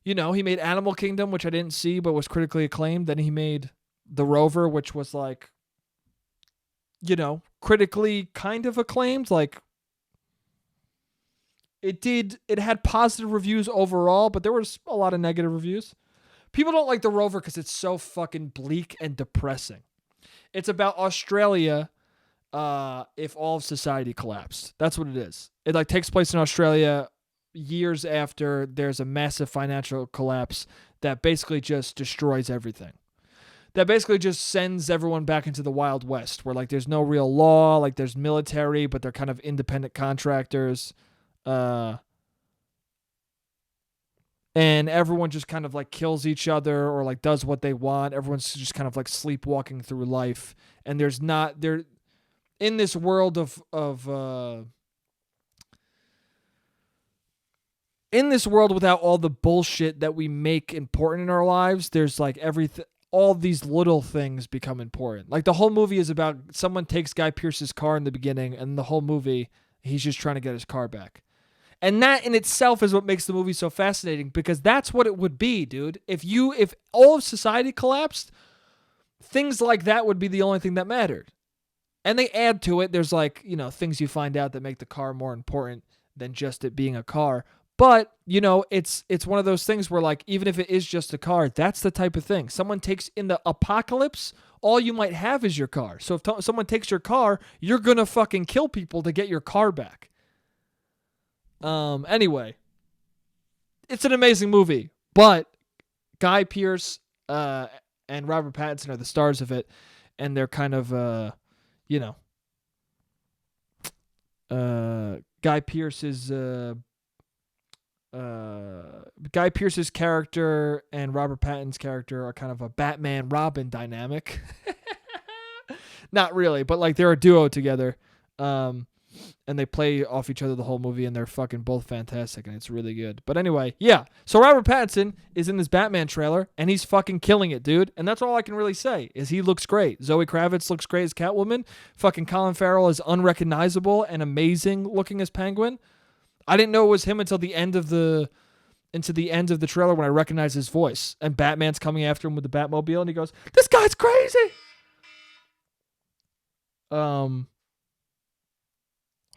you know, he made Animal Kingdom, which I didn't see but was critically acclaimed. Then he made The Rover, which was, like, you know, critically kind of acclaimed. Like, it had positive reviews overall, but there was a lot of negative reviews. People don't like The Rover because it's so fucking bleak and depressing. It's about Australia if all of society collapsed. That's what it is. It, like, takes place in Australia years after there's a massive financial collapse that basically just destroys everything. That basically just sends everyone back into the Wild West, where, like, there's no real law, like, there's military, but they're kind of independent contractors. And everyone just kind of, like, kills each other or, like, does what they want. Everyone's just kind of, like, sleepwalking through life. And there's not, there, in this world in this world without all the bullshit that we make important in our lives, there's, like, everything, all these little things become important. Like, the whole movie is about someone takes Guy Pearce's car in the beginning, and the whole movie, he's just trying to get his car back. And that in itself is what makes the movie so fascinating, because that's what it would be, dude. If all of society collapsed, things like that would be the only thing that mattered. And they add to it. There's like, things you find out that make the car more important than just it being a car. But, it's one of those things where, like, even if it is just a car, that's the type of thing. Someone takes, in the apocalypse, all you might have is your car. So if someone takes your car, you're going to fucking kill people to get your car back. Anyway, it's an amazing movie, but Guy Pearce and Robert Pattinson are the stars of it, and they're kind of Guy Pearce's character and Robert Pattinson's character are kind of a Batman Robin dynamic. Not really, but like they're a duo together. And they play off each other the whole movie, and they're fucking both fantastic, and it's really good. But anyway, yeah. So Robert Pattinson is in this Batman trailer, and he's fucking killing it, dude. And that's all I can really say, is he looks great. Zoe Kravitz looks great as Catwoman. Fucking Colin Farrell is unrecognizable and amazing looking as Penguin. I didn't know it was him until the end of the trailer when I recognized his voice. And Batman's coming after him with the Batmobile, and he goes, "This guy's crazy!"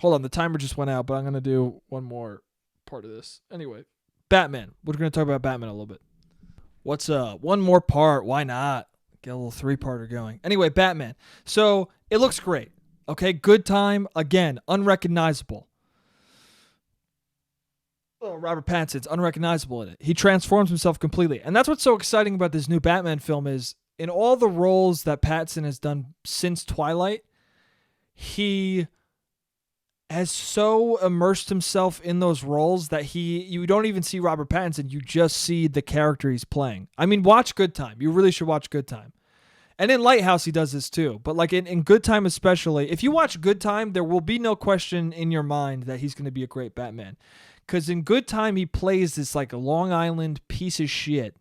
Hold on, the timer just went out, but I'm going to do one more part of this. Anyway, Batman. We're going to talk about Batman a little bit. What's up? One more part. Why not? Get a little three-parter going. Anyway, Batman. So, it looks great. Okay, good time. Again, unrecognizable. Oh, Robert Pattinson's unrecognizable in it. He transforms himself completely. And that's what's so exciting about this new Batman film is, in all the roles that Pattinson has done since Twilight, he has so immersed himself in those roles that you don't even see Robert Pattinson, you just see the character he's playing. I mean, watch Good Time. You really should watch Good Time. And in Lighthouse, he does this too. But like in Good Time especially, if you watch Good Time, there will be no question in your mind that he's going to be a great Batman. Because in Good Time, he plays this like Long Island piece of shit.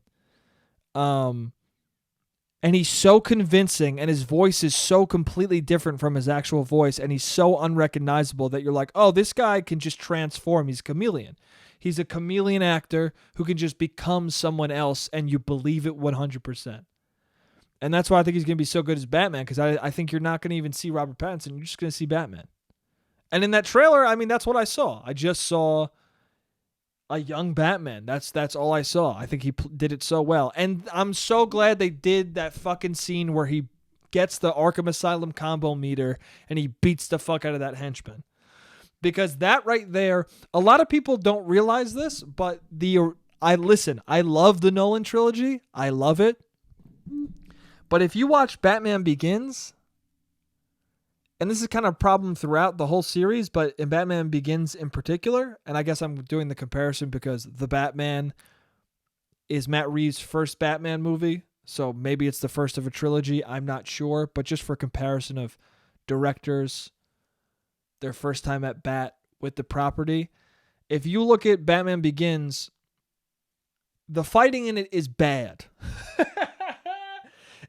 And he's so convincing, and his voice is so completely different from his actual voice, and he's so unrecognizable that you're like, oh, this guy can just transform. He's a chameleon. He's a chameleon actor who can just become someone else, and you believe it 100%. And that's why I think he's going to be so good as Batman, because I think you're not going to even see Robert Pattinson. You're just going to see Batman. And in that trailer, I mean, that's what I saw. I just saw a young Batman. That's all I saw. I think he did it so well. And I'm so glad they did that fucking scene where he gets the Arkham Asylum combo meter and he beats the fuck out of that henchman. Because that right there, a lot of people don't realize this, but I love the Nolan trilogy. I love it. But if you watch Batman Begins, and this is kind of a problem throughout the whole series, but in Batman Begins in particular, and I guess I'm doing the comparison because The Batman is Matt Reeves' first Batman movie, so maybe it's the first of a trilogy, I'm not sure, but just for comparison of directors, their first time at bat with the property, if you look at Batman Begins, the fighting in it is bad.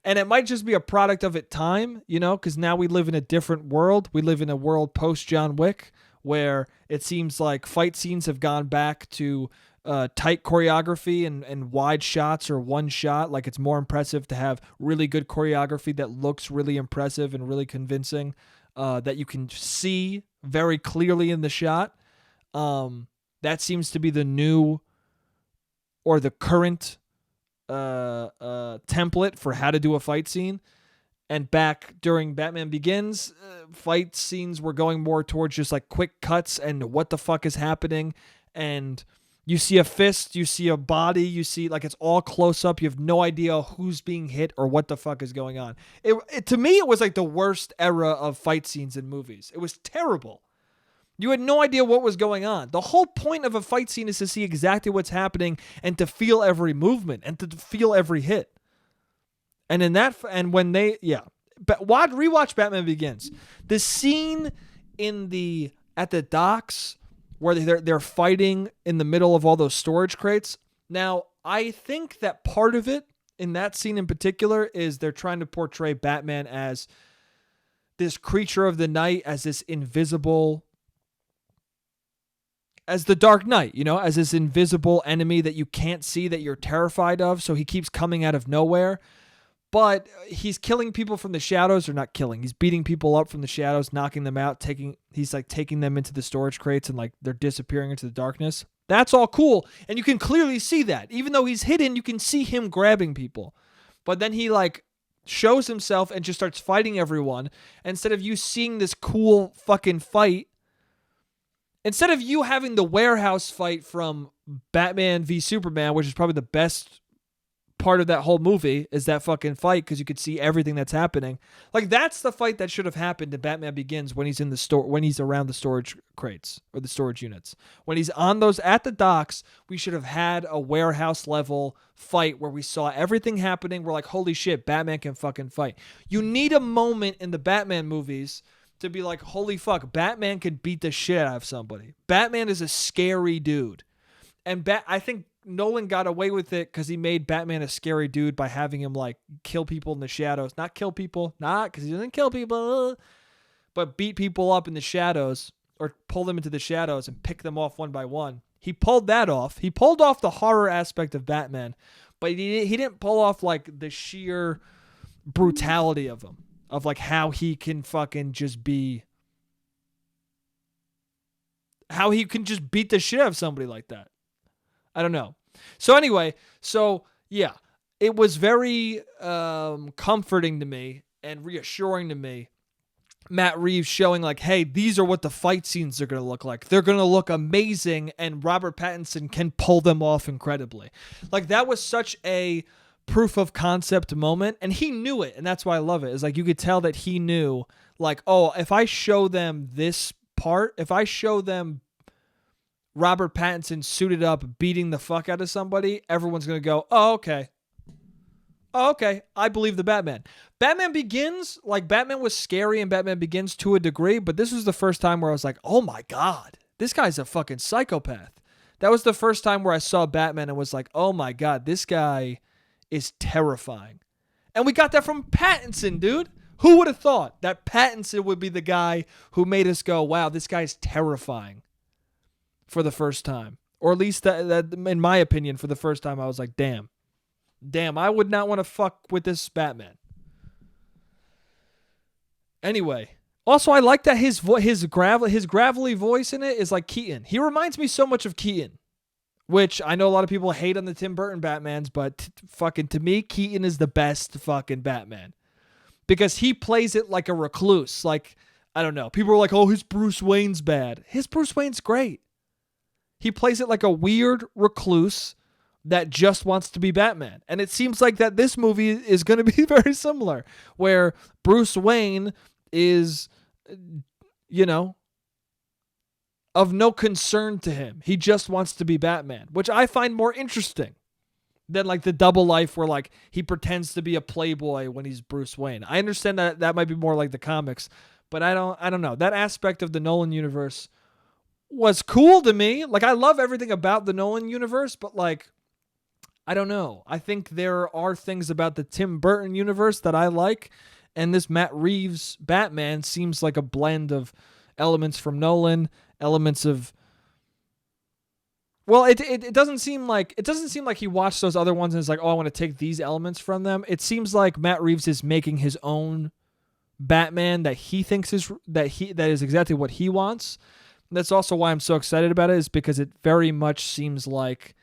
And it might just be a product of its time, because now we live in a different world. We live in a world post-John Wick where it seems like fight scenes have gone back to tight choreography and wide shots or one shot. Like it's more impressive to have really good choreography that looks really impressive and really convincing, that you can see very clearly in the shot. That seems to be the new or the current template for how to do a fight scene. And back during Batman Begins, fight scenes were going more towards just like quick cuts and what the fuck is happening. And you see a fist, you see a body, you see like it's all close up. You have no idea who's being hit or what the fuck is going on. It to me, it was like the worst era of fight scenes in movies. It was terrible. You had no idea what was going on. The whole point of a fight scene is to see exactly what's happening and to feel every movement and to feel every hit. And in that, and when but rewatch Batman Begins. The scene at the docks where they're fighting in the middle of all those storage crates. Now, I think that part of it in that scene in particular is they're trying to portray Batman as this creature of the night, as this invisible as the Dark Knight, as this invisible enemy that you can't see, that you're terrified of. So he keeps coming out of nowhere. But he's killing people from the shadows, or not killing. He's beating people up from the shadows, knocking them out, he's like taking them into the storage crates, and like they're disappearing into the darkness. That's all cool. And you can clearly see that. Even though he's hidden, you can see him grabbing people. But then he like shows himself and just starts fighting everyone. Instead of you seeing this cool fucking fight, instead of you having the warehouse fight from Batman v Superman, which is probably the best part of that whole movie, is that fucking fight, because you could see everything that's happening. Like, that's the fight that should have happened in Batman Begins, when he's in the store, when he's around the storage crates or the storage units. When he's on those at the docks, we should have had a warehouse level fight where we saw everything happening. We're like, holy shit, Batman can fucking fight. You need a moment in the Batman movies to be like, holy fuck, Batman could beat the shit out of somebody. Batman is a scary dude. And I think Nolan got away with it because he made Batman a scary dude by having him like kill people in the shadows. Not kill people, not because he doesn't kill people, but beat people up in the shadows or pull them into the shadows and pick them off one by one. He pulled that off. He pulled off the horror aspect of Batman, but he didn't pull off like the sheer brutality of him, of like how he can fucking just be, how he can just beat the shit out of somebody like that. I don't know. So anyway, yeah, it was very comforting to me and reassuring to me, Matt Reeves showing like, hey, these are what the fight scenes are going to look like. They're going to look amazing, and Robert Pattinson can pull them off incredibly. Like, that was such a proof of concept moment, and he knew it, and that's why I love it. It's like you could tell that he knew, like, oh, if I show them this part, if I show them Robert Pattinson suited up beating the fuck out of somebody, everyone's going to go, oh, okay. Oh, okay. I believe the Batman. Batman Begins, like, Batman was scary in Batman Begins to a degree, but this was the first time where I was like, oh my God, this guy's a fucking psychopath. That was the first time where I saw Batman and was like, oh my God, this guy is terrifying. And we got that from Pattinson, dude. Who would have thought that Pattinson would be the guy who made us go, wow, this guy's terrifying? For the first time, or at least that in my opinion, for the first time, I was like, damn, I would not want to fuck with this Batman. Anyway, also I like that his gravelly voice in it is like Keaton. He reminds me so much of Keaton, which I know a lot of people hate on the Tim Burton Batmans, but fucking to me, Keaton is the best fucking Batman because he plays it like a recluse. Like, I don't know. People are like, oh, his Bruce Wayne's bad. His Bruce Wayne's great. He plays it like a weird recluse that just wants to be Batman. And it seems like that this movie is going to be very similar, where Bruce Wayne is, of no concern to him. He just wants to be Batman, which I find more interesting than like the double life where like he pretends to be a playboy when he's Bruce Wayne. I understand that might be more like the comics, but I don't know. That aspect of the Nolan universe was cool to me. Like, I love everything about the Nolan universe, but like, I don't know. I think there are things about the Tim Burton universe that I like, and this Matt Reeves Batman seems like a blend of elements from Nolan, elements of, well, it doesn't seem like he watched those other ones and is like, oh, I want to take these elements from them. It seems like Matt Reeves is making his own Batman that he thinks is that is exactly what he wants. That's also why I'm so excited about it, is because it very much seems like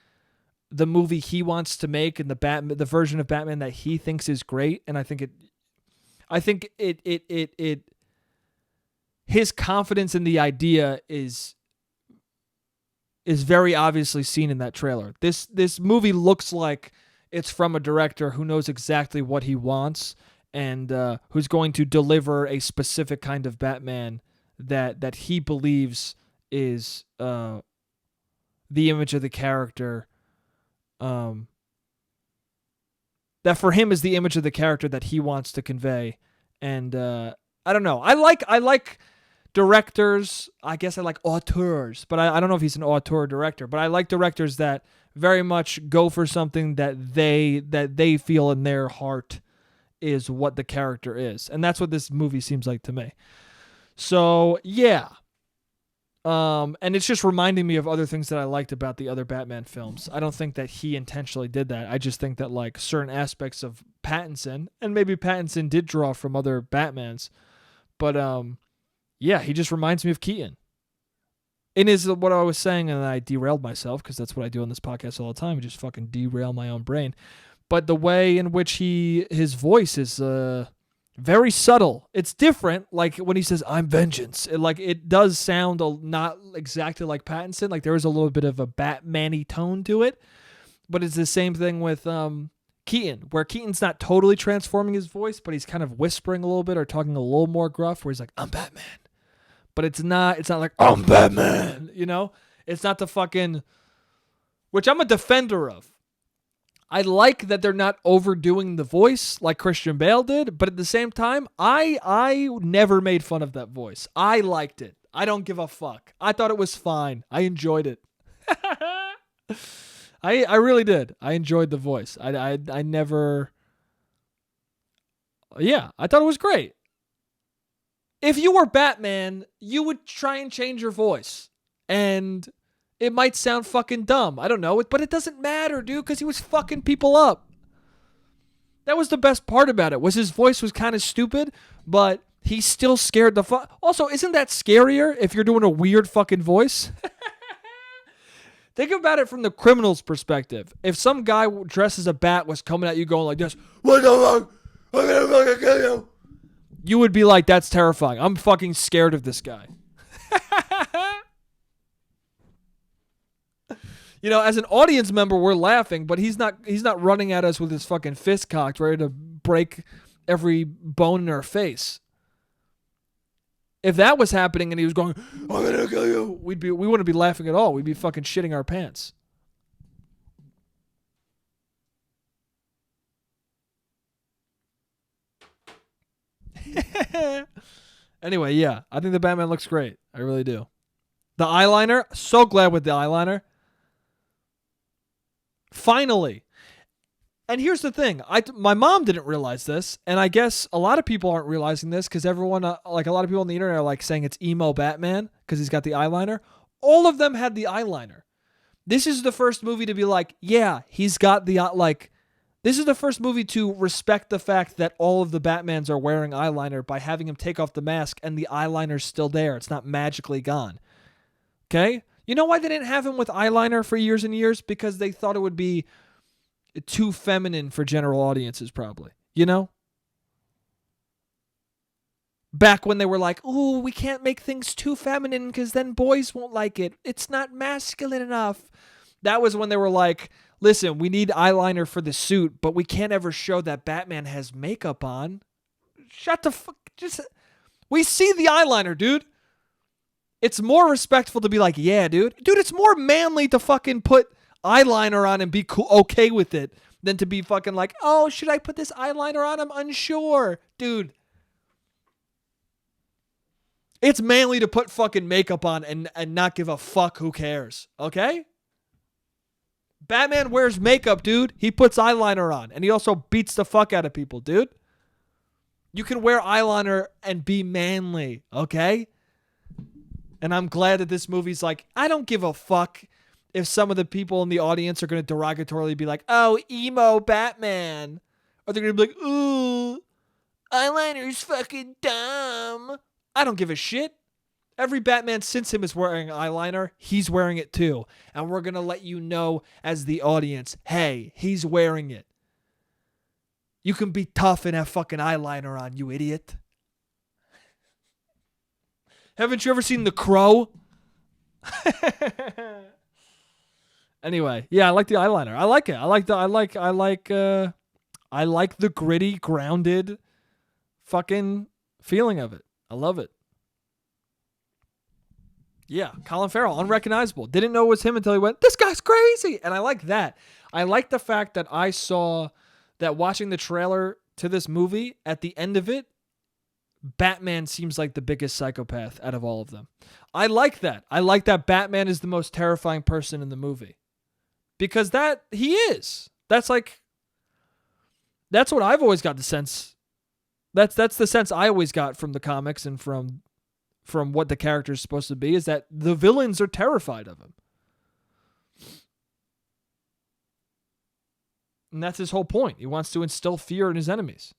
the movie he wants to make and the version of Batman that he thinks is great. And I think his confidence in the idea is very obviously seen in that trailer. This movie looks like it's from a director who knows exactly what he wants and who's going to deliver a specific kind of Batman that he believes is the image of the character, that for him is the image of the character that he wants to convey. And I don't know. I like directors. I guess I like auteurs, but I don't know if he's an auteur director, but I like directors that very much go for something that they feel in their heart is what the character is. And that's what this movie seems like to me. So, yeah. And it's just reminding me of other things that I liked about the other Batman films. I don't think that he intentionally did that. I just think that like certain aspects of Pattinson, and maybe Pattinson did draw from other Batmans, but yeah, he just reminds me of Keaton. And is what I was saying, and I derailed myself because that's what I do on this podcast all the time. I just fucking derail my own brain. But the way in which his voice is very subtle. It's different. Like when he says "I'm vengeance," it does sound not exactly like Pattinson. Like there is a little bit of a Batman-y tone to it. But it's the same thing with Keaton, where Keaton's not totally transforming his voice, but he's kind of whispering a little bit or talking a little more gruff, where he's like, "I'm Batman." But it's not like, "I'm Batman," you know? It's not the fucking, which I'm a defender of. I like that they're not overdoing the voice like Christian Bale did, but at the same time, I never made fun of that voice. I liked it. I don't give a fuck. I thought it was fine. I enjoyed it. I really did. I enjoyed the voice. I never. Yeah, I thought it was great. If you were Batman, you would try and change your voice. And it might sound fucking dumb. I don't know. But it doesn't matter, dude, because he was fucking people up. That was the best part about it, was his voice was kind of stupid, but he still scared the fuck. Also, isn't that scarier if you're doing a weird fucking voice? Think about it from the criminal's perspective. If some guy dressed as a bat was coming at you going like this, "What the fuck? I'm gonna fucking kill you," you would be like, "That's terrifying. I'm fucking scared of this guy." You know, as an audience member, we're laughing, but he's not running at us with his fucking fist cocked, ready to break every bone in our face. If that was happening and he was going, "I'm gonna kill you," we wouldn't be laughing at all. We'd be fucking shitting our pants. Anyway, yeah, I think the Batman looks great. I really do. The eyeliner, so glad with the eyeliner. Finally. And here's the thing. My mom didn't realize this, and I guess a lot of people aren't realizing this because everyone, like a lot of people on the internet are like saying it's emo Batman because he's got the eyeliner. All of them had the eyeliner. This is the first movie to be like, yeah, he's got the, this is the first movie to respect the fact that all of the Batmans are wearing eyeliner by having him take off the mask and the eyeliner's still there. It's not magically gone. Okay? You know why they didn't have him with eyeliner for years and years? Because they thought it would be too feminine for general audiences, probably. You know? Back when they were like, "Ooh, we can't make things too feminine because then boys won't like it. It's not masculine enough." That was when they were like, "Listen, we need eyeliner for the suit, but we can't ever show that Batman has makeup on." Shut the fuck. We see the eyeliner, dude. It's more respectful to be like, "Yeah, dude." Dude, it's more manly to fucking put eyeliner on and be cool, okay with it than to be fucking like, "Oh, should I put this eyeliner on? I'm unsure." Dude. It's manly to put fucking makeup on and not give a fuck. Who cares? Okay? Batman wears makeup, dude. He puts eyeliner on. And he also beats the fuck out of people, dude. You can wear eyeliner and be manly, okay? And I'm glad that this movie's like, I don't give a fuck if some of the people in the audience are going to derogatorily be like, "Oh, emo Batman." Or they're going to be like, "Ooh, eyeliner's fucking dumb." I don't give a shit. Every Batman since him is wearing eyeliner. He's wearing it too. And we're going to let you know as the audience, hey, he's wearing it. You can be tough and have fucking eyeliner on, you idiot. Haven't you ever seen The Crow? Anyway, yeah, I like the eyeliner. I like it. I like the gritty, grounded fucking feeling of it. I love it. Yeah, Colin Farrell, unrecognizable. Didn't know it was him until he went, "This guy's crazy." And I like that. I like the fact that I saw that watching the trailer to this movie, at the end of it, Batman seems like the biggest psychopath out of all of them. I like that. I like that Batman is the most terrifying person in the movie. Because that, he is. That's what I've always got the sense. That's the sense I always got from the comics and from from what the character is supposed to be is that the villains are terrified of him. And that's his whole point. He wants to instill fear in his enemies.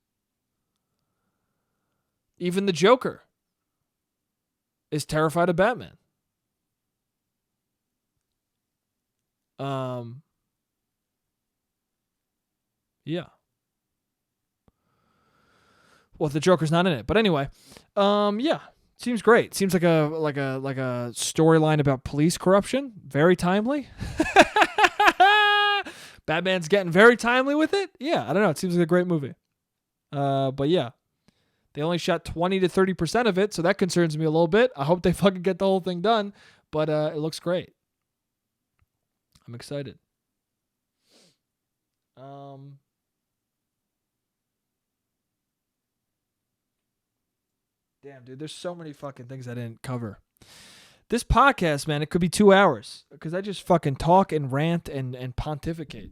Even the Joker is terrified of Batman. Yeah. Well, the Joker's not in it, but anyway, yeah, seems great. Seems like a storyline about police corruption. Very timely. Batman's getting very timely with it. Yeah, I don't know. It seems like a great movie. But yeah, they only shot 20 to 30% of it, so that concerns me a little bit. I hope they fucking get the whole thing done, but it looks great. I'm excited. Damn, dude, there's so many fucking things I didn't cover. This podcast, man, it could be 2 hours because I just fucking talk and rant and pontificate.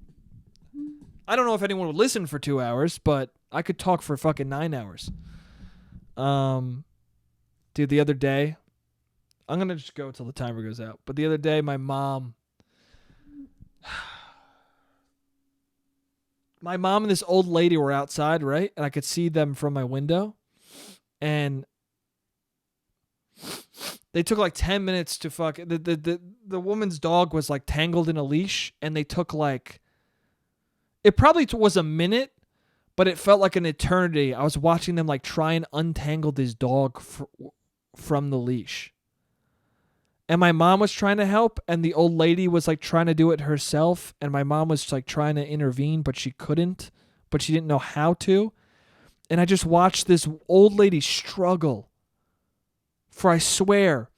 I don't know if anyone would listen for 2 hours, but I could talk for fucking 9 hours. Dude, the other day, I'm going to just go till the timer goes out. But the other day, my mom and this old lady were outside, right? And I could see them from my window. And they took like 10 minutes to fuck. The woman's dog was like tangled in a leash, and they took like, it probably was a minute, but it felt like an eternity. I was watching them like try and untangle this dog from the leash. And my mom was trying to help, and the old lady was like trying to do it herself, and my mom was like trying to intervene, but she couldn't, but she didn't know how to. And I just watched this old lady struggle for, I swear,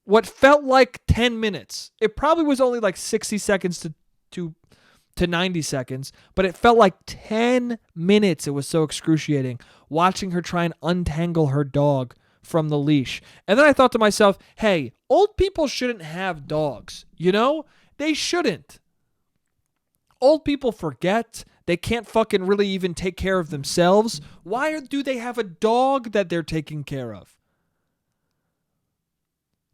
what felt like 10 minutes. It probably was only like 60 seconds to 90 seconds, but it felt like 10 minutes. It was so excruciating watching her try and untangle her dog from the leash. And then I thought to myself, hey, old people shouldn't have dogs. You know? They shouldn't. Old people forget. They can't fucking really even take care of themselves. Why do they have a dog that they're taking care of?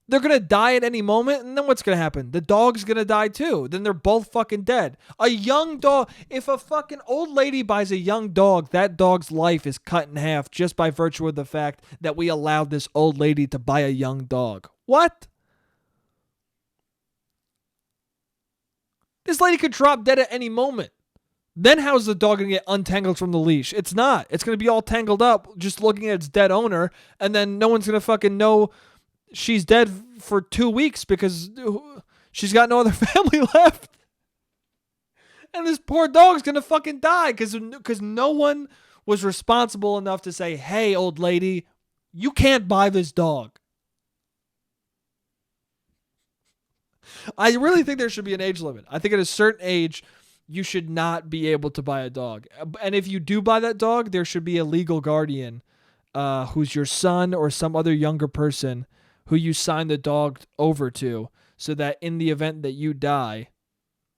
They're going to die at any moment, and then what's going to happen? The dog's going to die too. Then they're both fucking dead. A young dog, if a fucking old lady buys a young dog, that dog's life is cut in half just by virtue of the fact that we allowed this old lady to buy a young dog. What? This lady could drop dead at any moment. Then how's the dog going to get untangled from the leash? It's not. It's going to be all tangled up just looking at its dead owner, and then no one's going to fucking know she's dead for 2 weeks because she's got no other family left. And this poor dog's going to fucking die because no one was responsible enough to say, hey, old lady, you can't buy this dog. I really think there should be an age limit. I think at a certain age, you should not be able to buy a dog. And if you do buy that dog, there should be a legal guardian who's your son or some other younger person who you sign the dog over to, so that in the event that you die,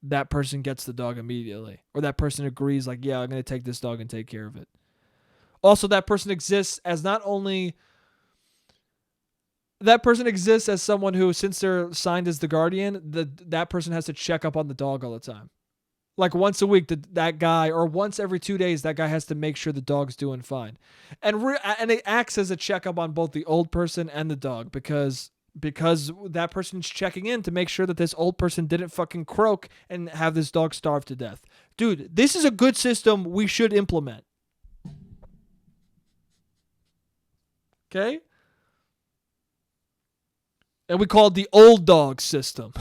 that person gets the dog immediately. Or that person agrees, like, yeah, I'm going to take this dog and take care of it. Also, that person exists as not only... That person exists as someone who, since they're signed as the guardian, that person has to check up on the dog all the time. Like once a week, that guy, or once every 2 days, that guy has to make sure the dog's doing fine. And it acts as a checkup on both the old person and the dog because that person's checking in to make sure that this old person didn't fucking croak and have this dog starve to death. Dude, this is a good system we should implement. Okay? And we call it the old dog system.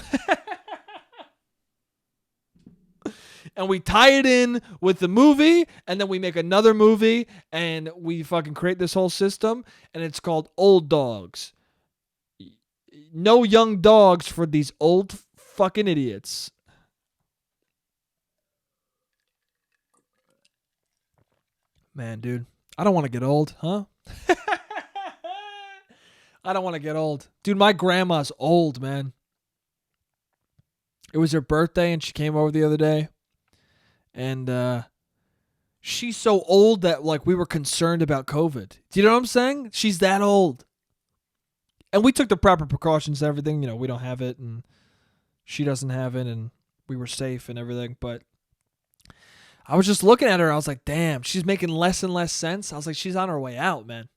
And we tie it in with the movie, and then we make another movie, and we fucking create this whole system, and it's called Old Dogs. No young dogs for these old fucking idiots. Man, dude, I don't want to get old, huh? I don't want to get old. Dude, my grandma's old, man. It was her birthday, and she came over the other day. And she's so old that like we were concerned about COVID. Do you know what I'm saying? She's that old. And we took the proper precautions and everything. We don't have it, and she doesn't have it, and we were safe and everything. But I was just looking at her. I was like, damn, she's making less and less sense. I was like, she's on her way out, man.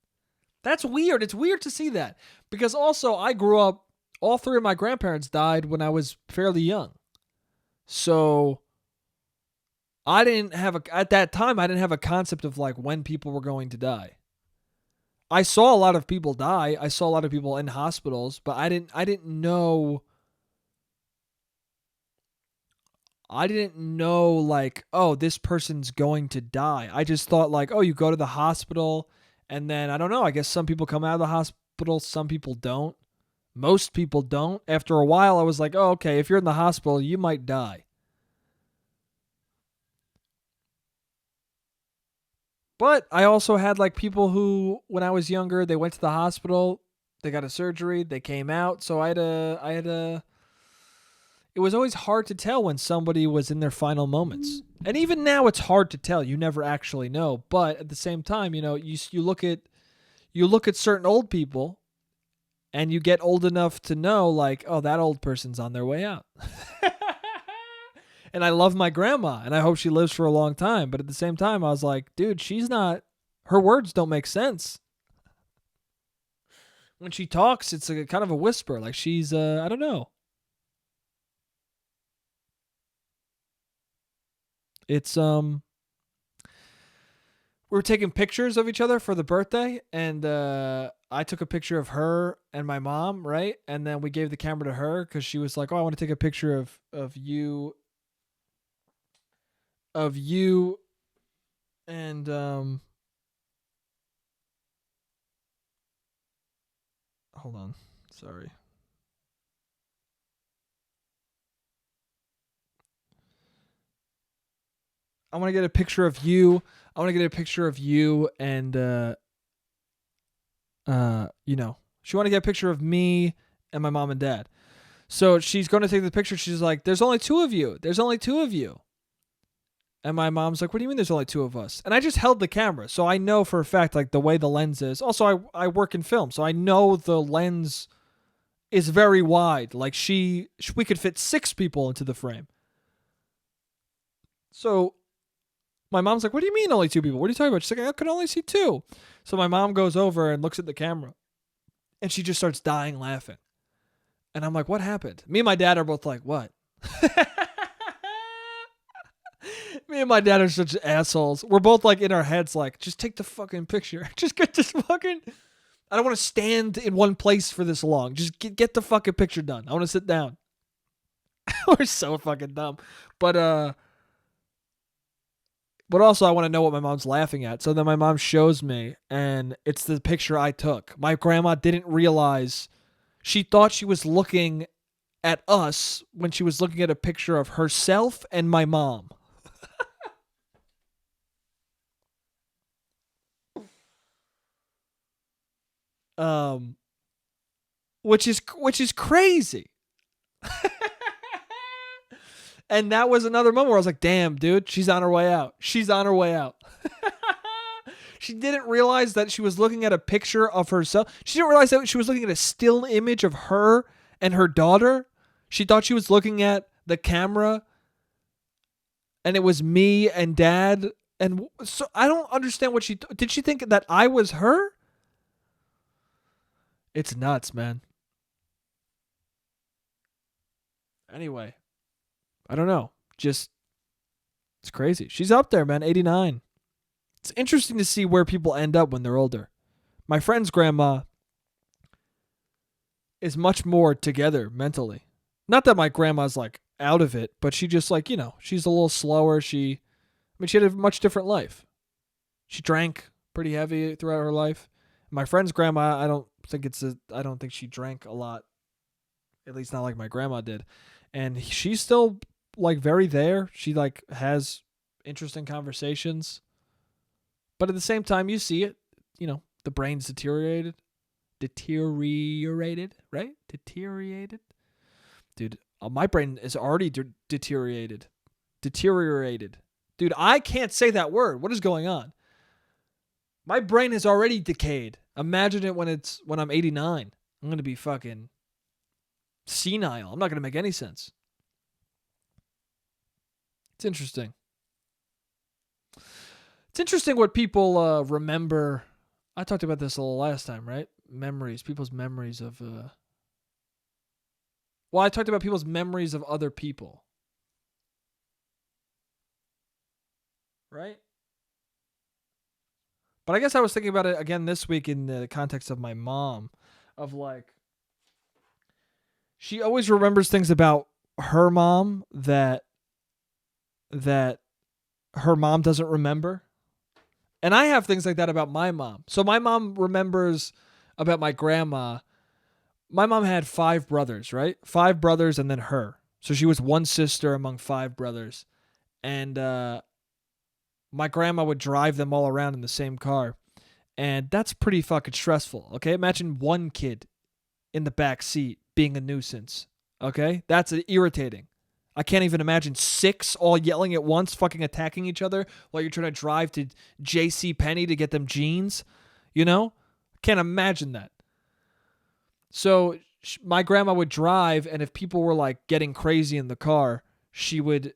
That's weird. It's weird to see that. Because also, I grew up, all three of my grandparents died when I was fairly young. So at that time, I didn't have a concept of like when people were going to die. I saw a lot of people die. I saw a lot of people in hospitals, but I didn't know like, oh, this person's going to die. I just thought like, oh, you go to the hospital and then I don't know, I guess some people come out of the hospital, some people don't. Most people don't. After a while I was like, oh, okay, if you're in the hospital, you might die. But I also had like people who, when I was younger, they went to the hospital, they got a surgery, they came out. So I had a. It was always hard to tell when somebody was in their final moments. And even now it's hard to tell. You never actually know. But at the same time, you look at certain old people and you get old enough to know like, oh, that old person's on their way out. And I love my grandma and I hope she lives for a long time. But at the same time, I was like, dude, her words don't make sense. When she talks, it's a kind of a whisper. Like she's, I don't know. It's, we were taking pictures of each other for the birthday, and I took a picture of her and my mom, right? And then we gave the camera to her because she was like, oh, I want to take a picture of you and hold on, sorry. I want to get a picture of you. I want to get a picture of you and she want to get a picture of me and my mom and dad. So she's going to take the picture. She's like, there's only two of you. There's only two of you. And my mom's like, what do you mean there's only two of us? And I just held the camera. So I know for a fact, like the way the lens is. Also, I work in film. So I know the lens is very wide. Like we could fit 6 people into the frame. So my mom's like, what do you mean only 2 people? What are you talking about? She's like, I could only see 2. So my mom goes over and looks at the camera. And she just starts dying laughing. And I'm like, what happened? Me and my dad are both like, what? Me and my dad are such assholes. We're both like in our heads like, just take the fucking picture. Just get this fucking... I don't want to stand in one place for this long. Just get the fucking picture done. I want to sit down. We're so fucking dumb. But also I want to know what my mom's laughing at. So then my mom shows me, and it's the picture I took. My grandma didn't realize. She thought she was looking at us when she was looking at a picture of herself and my mom. Which is crazy. And that was another moment where I was like, damn, dude, she's on her way out. She's on her way out. She didn't realize that she was looking at a picture of herself. She didn't realize that she was looking at a still image of her and her daughter. She thought she was looking at the camera and it was me and dad. And so I don't understand what did she think that I was her? It's nuts, man. Anyway, I don't know. Just, it's crazy. She's up there, man. 89. It's interesting to see where people end up when they're older. My friend's grandma is much more together mentally. Not that my grandma's like out of it, but she just like, she's a little slower. She had a much different life. She drank pretty heavy throughout her life. My friend's grandma, I don't think she drank a lot. At least not like my grandma did. And she's still like very there. She like has interesting conversations. But at the same time, you see it, the brain's deteriorated, right? Deteriorated. Dude, my brain is already deteriorated. Dude, I can't say that word. What is going on? My brain has already decayed. Imagine it when I'm 89. I'm I'm going to be fucking senile. I'm not going to make any sense. It's interesting. It's interesting what people remember. I talked about this a little last time, right? Memories. People's memories of... Well, I talked about people's memories of other people. Right? But I guess I was thinking about it again this week in the context of my mom. Of like... She always remembers things about her mom that her mom doesn't remember. And I have things like that about my mom. So my mom remembers about my grandma. My mom had 5 brothers, right? 5 brothers and then her. So she was one sister among 5 brothers. And my grandma would drive them all around in the same car. And that's pretty fucking stressful, okay? Imagine one kid in the back seat being a nuisance, okay? That's irritating. I can't even imagine 6 all yelling at once, fucking attacking each other while you're trying to drive to J.C. Penney to get them jeans. You know? Can't imagine that. So my grandma would drive, and if people were like getting crazy in the car, she would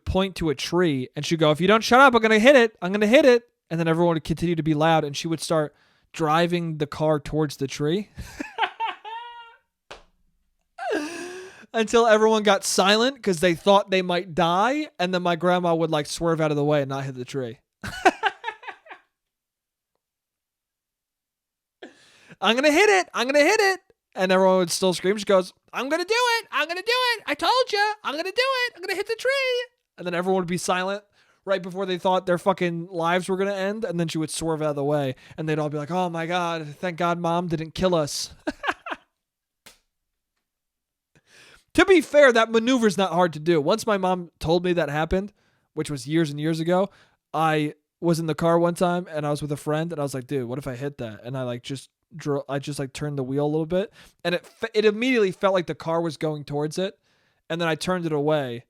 point to a tree, and she'd go, "If you don't shut up, I'm going to hit it. I'm going to hit it." And then everyone would continue to be loud, and she would start driving the car towards the tree. Until everyone got silent because they thought they might die, and then my grandma would like swerve out of the way and not hit the tree. I'm going to hit it. I'm going to hit it. And everyone would still scream. She goes, "I'm going to do it. I'm going to do it. I told you. I'm going to do it. I'm going to hit the tree." And then everyone would be silent right before they thought their fucking lives were going to end. And then she would swerve out of the way. And they'd all be like, "Oh my God, thank God Mom didn't kill us." To be fair, that maneuver's not hard to do. Once my mom told me that happened, which was years and years ago, I was in the car one time and I was with a friend and I was like, "Dude, what if I hit that?" And I like just turned the wheel a little bit, and it immediately felt like the car was going towards it, and then I turned it away.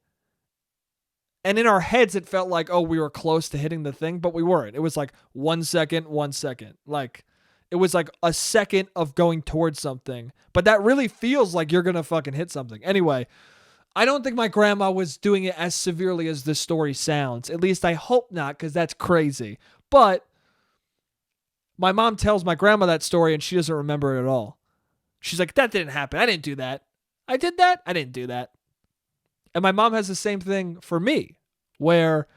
And in our heads, it felt like, oh, we were close to hitting the thing, but we weren't. It was like 1 second, 1 second. Like, it was like a second of going towards something. But that really feels like you're going to fucking hit something. Anyway, I don't think my grandma was doing it as severely as this story sounds. At least I hope not, because that's crazy. But my mom tells my grandma that story, and she doesn't remember it at all. She's like, "That didn't happen. I didn't do that. I did that. I didn't do that." And my mom has the same thing for me, where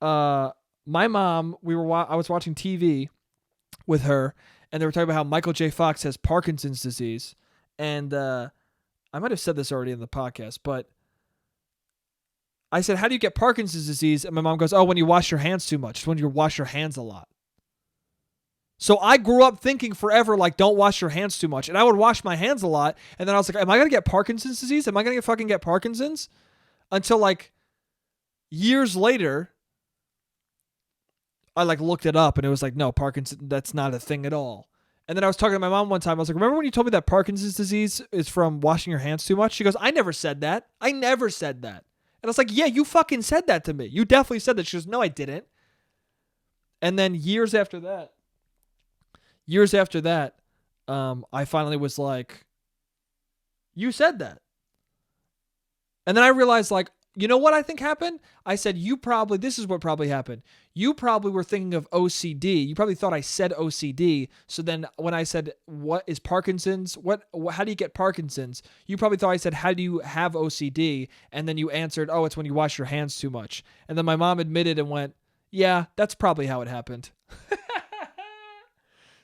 my mom, I was watching TV with her, and they were talking about how Michael J. Fox has Parkinson's disease. And I might have said this already in the podcast, but I said, "How do you get Parkinson's disease?" And my mom goes, "Oh, when you wash your hands too much. It's when you wash your hands a lot." So I grew up thinking forever, like, don't wash your hands too much. And I would wash my hands a lot. And then I was like, am I going to get Parkinson's disease? Am I going to fucking get Parkinson's? Until like years later, I like looked it up and it was like, no, Parkinson's, that's not a thing at all. And then I was talking to my mom one time. I was like, "Remember when you told me that Parkinson's disease is from washing your hands too much?" She goes, "I never said that. I never said that." And I was like, "Yeah, you fucking said that to me. You definitely said that." She goes, "No, I didn't." And then years after that, I finally was like, "You said that." And then I realized, like, you know what I think happened? I said, this is what probably happened. You probably were thinking of OCD. You probably thought I said OCD. So then when I said, "What is Parkinson's? How do you get Parkinson's?" You probably thought I said, "How do you have OCD?" And then you answered, "Oh, it's when you wash your hands too much." And then my mom admitted and went, "Yeah, that's probably how it happened."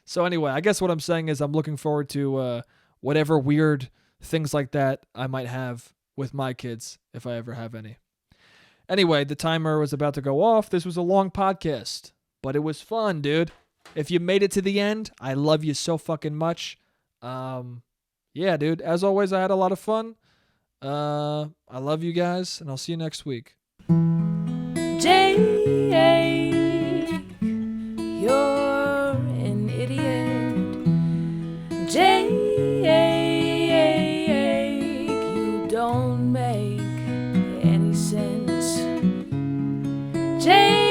So anyway, I guess what I'm saying is I'm looking forward to whatever weird things like that I might have with my kids, if I ever have any. Anyway, the timer was about to go off. This was a long podcast, but it was fun, dude. If you made it to the end, I love you so fucking much. Yeah, dude, as always, I had a lot of fun. I love you guys, and I'll see you next week. Jake, you're an idiot. Jake, you don't make any sense. Jake.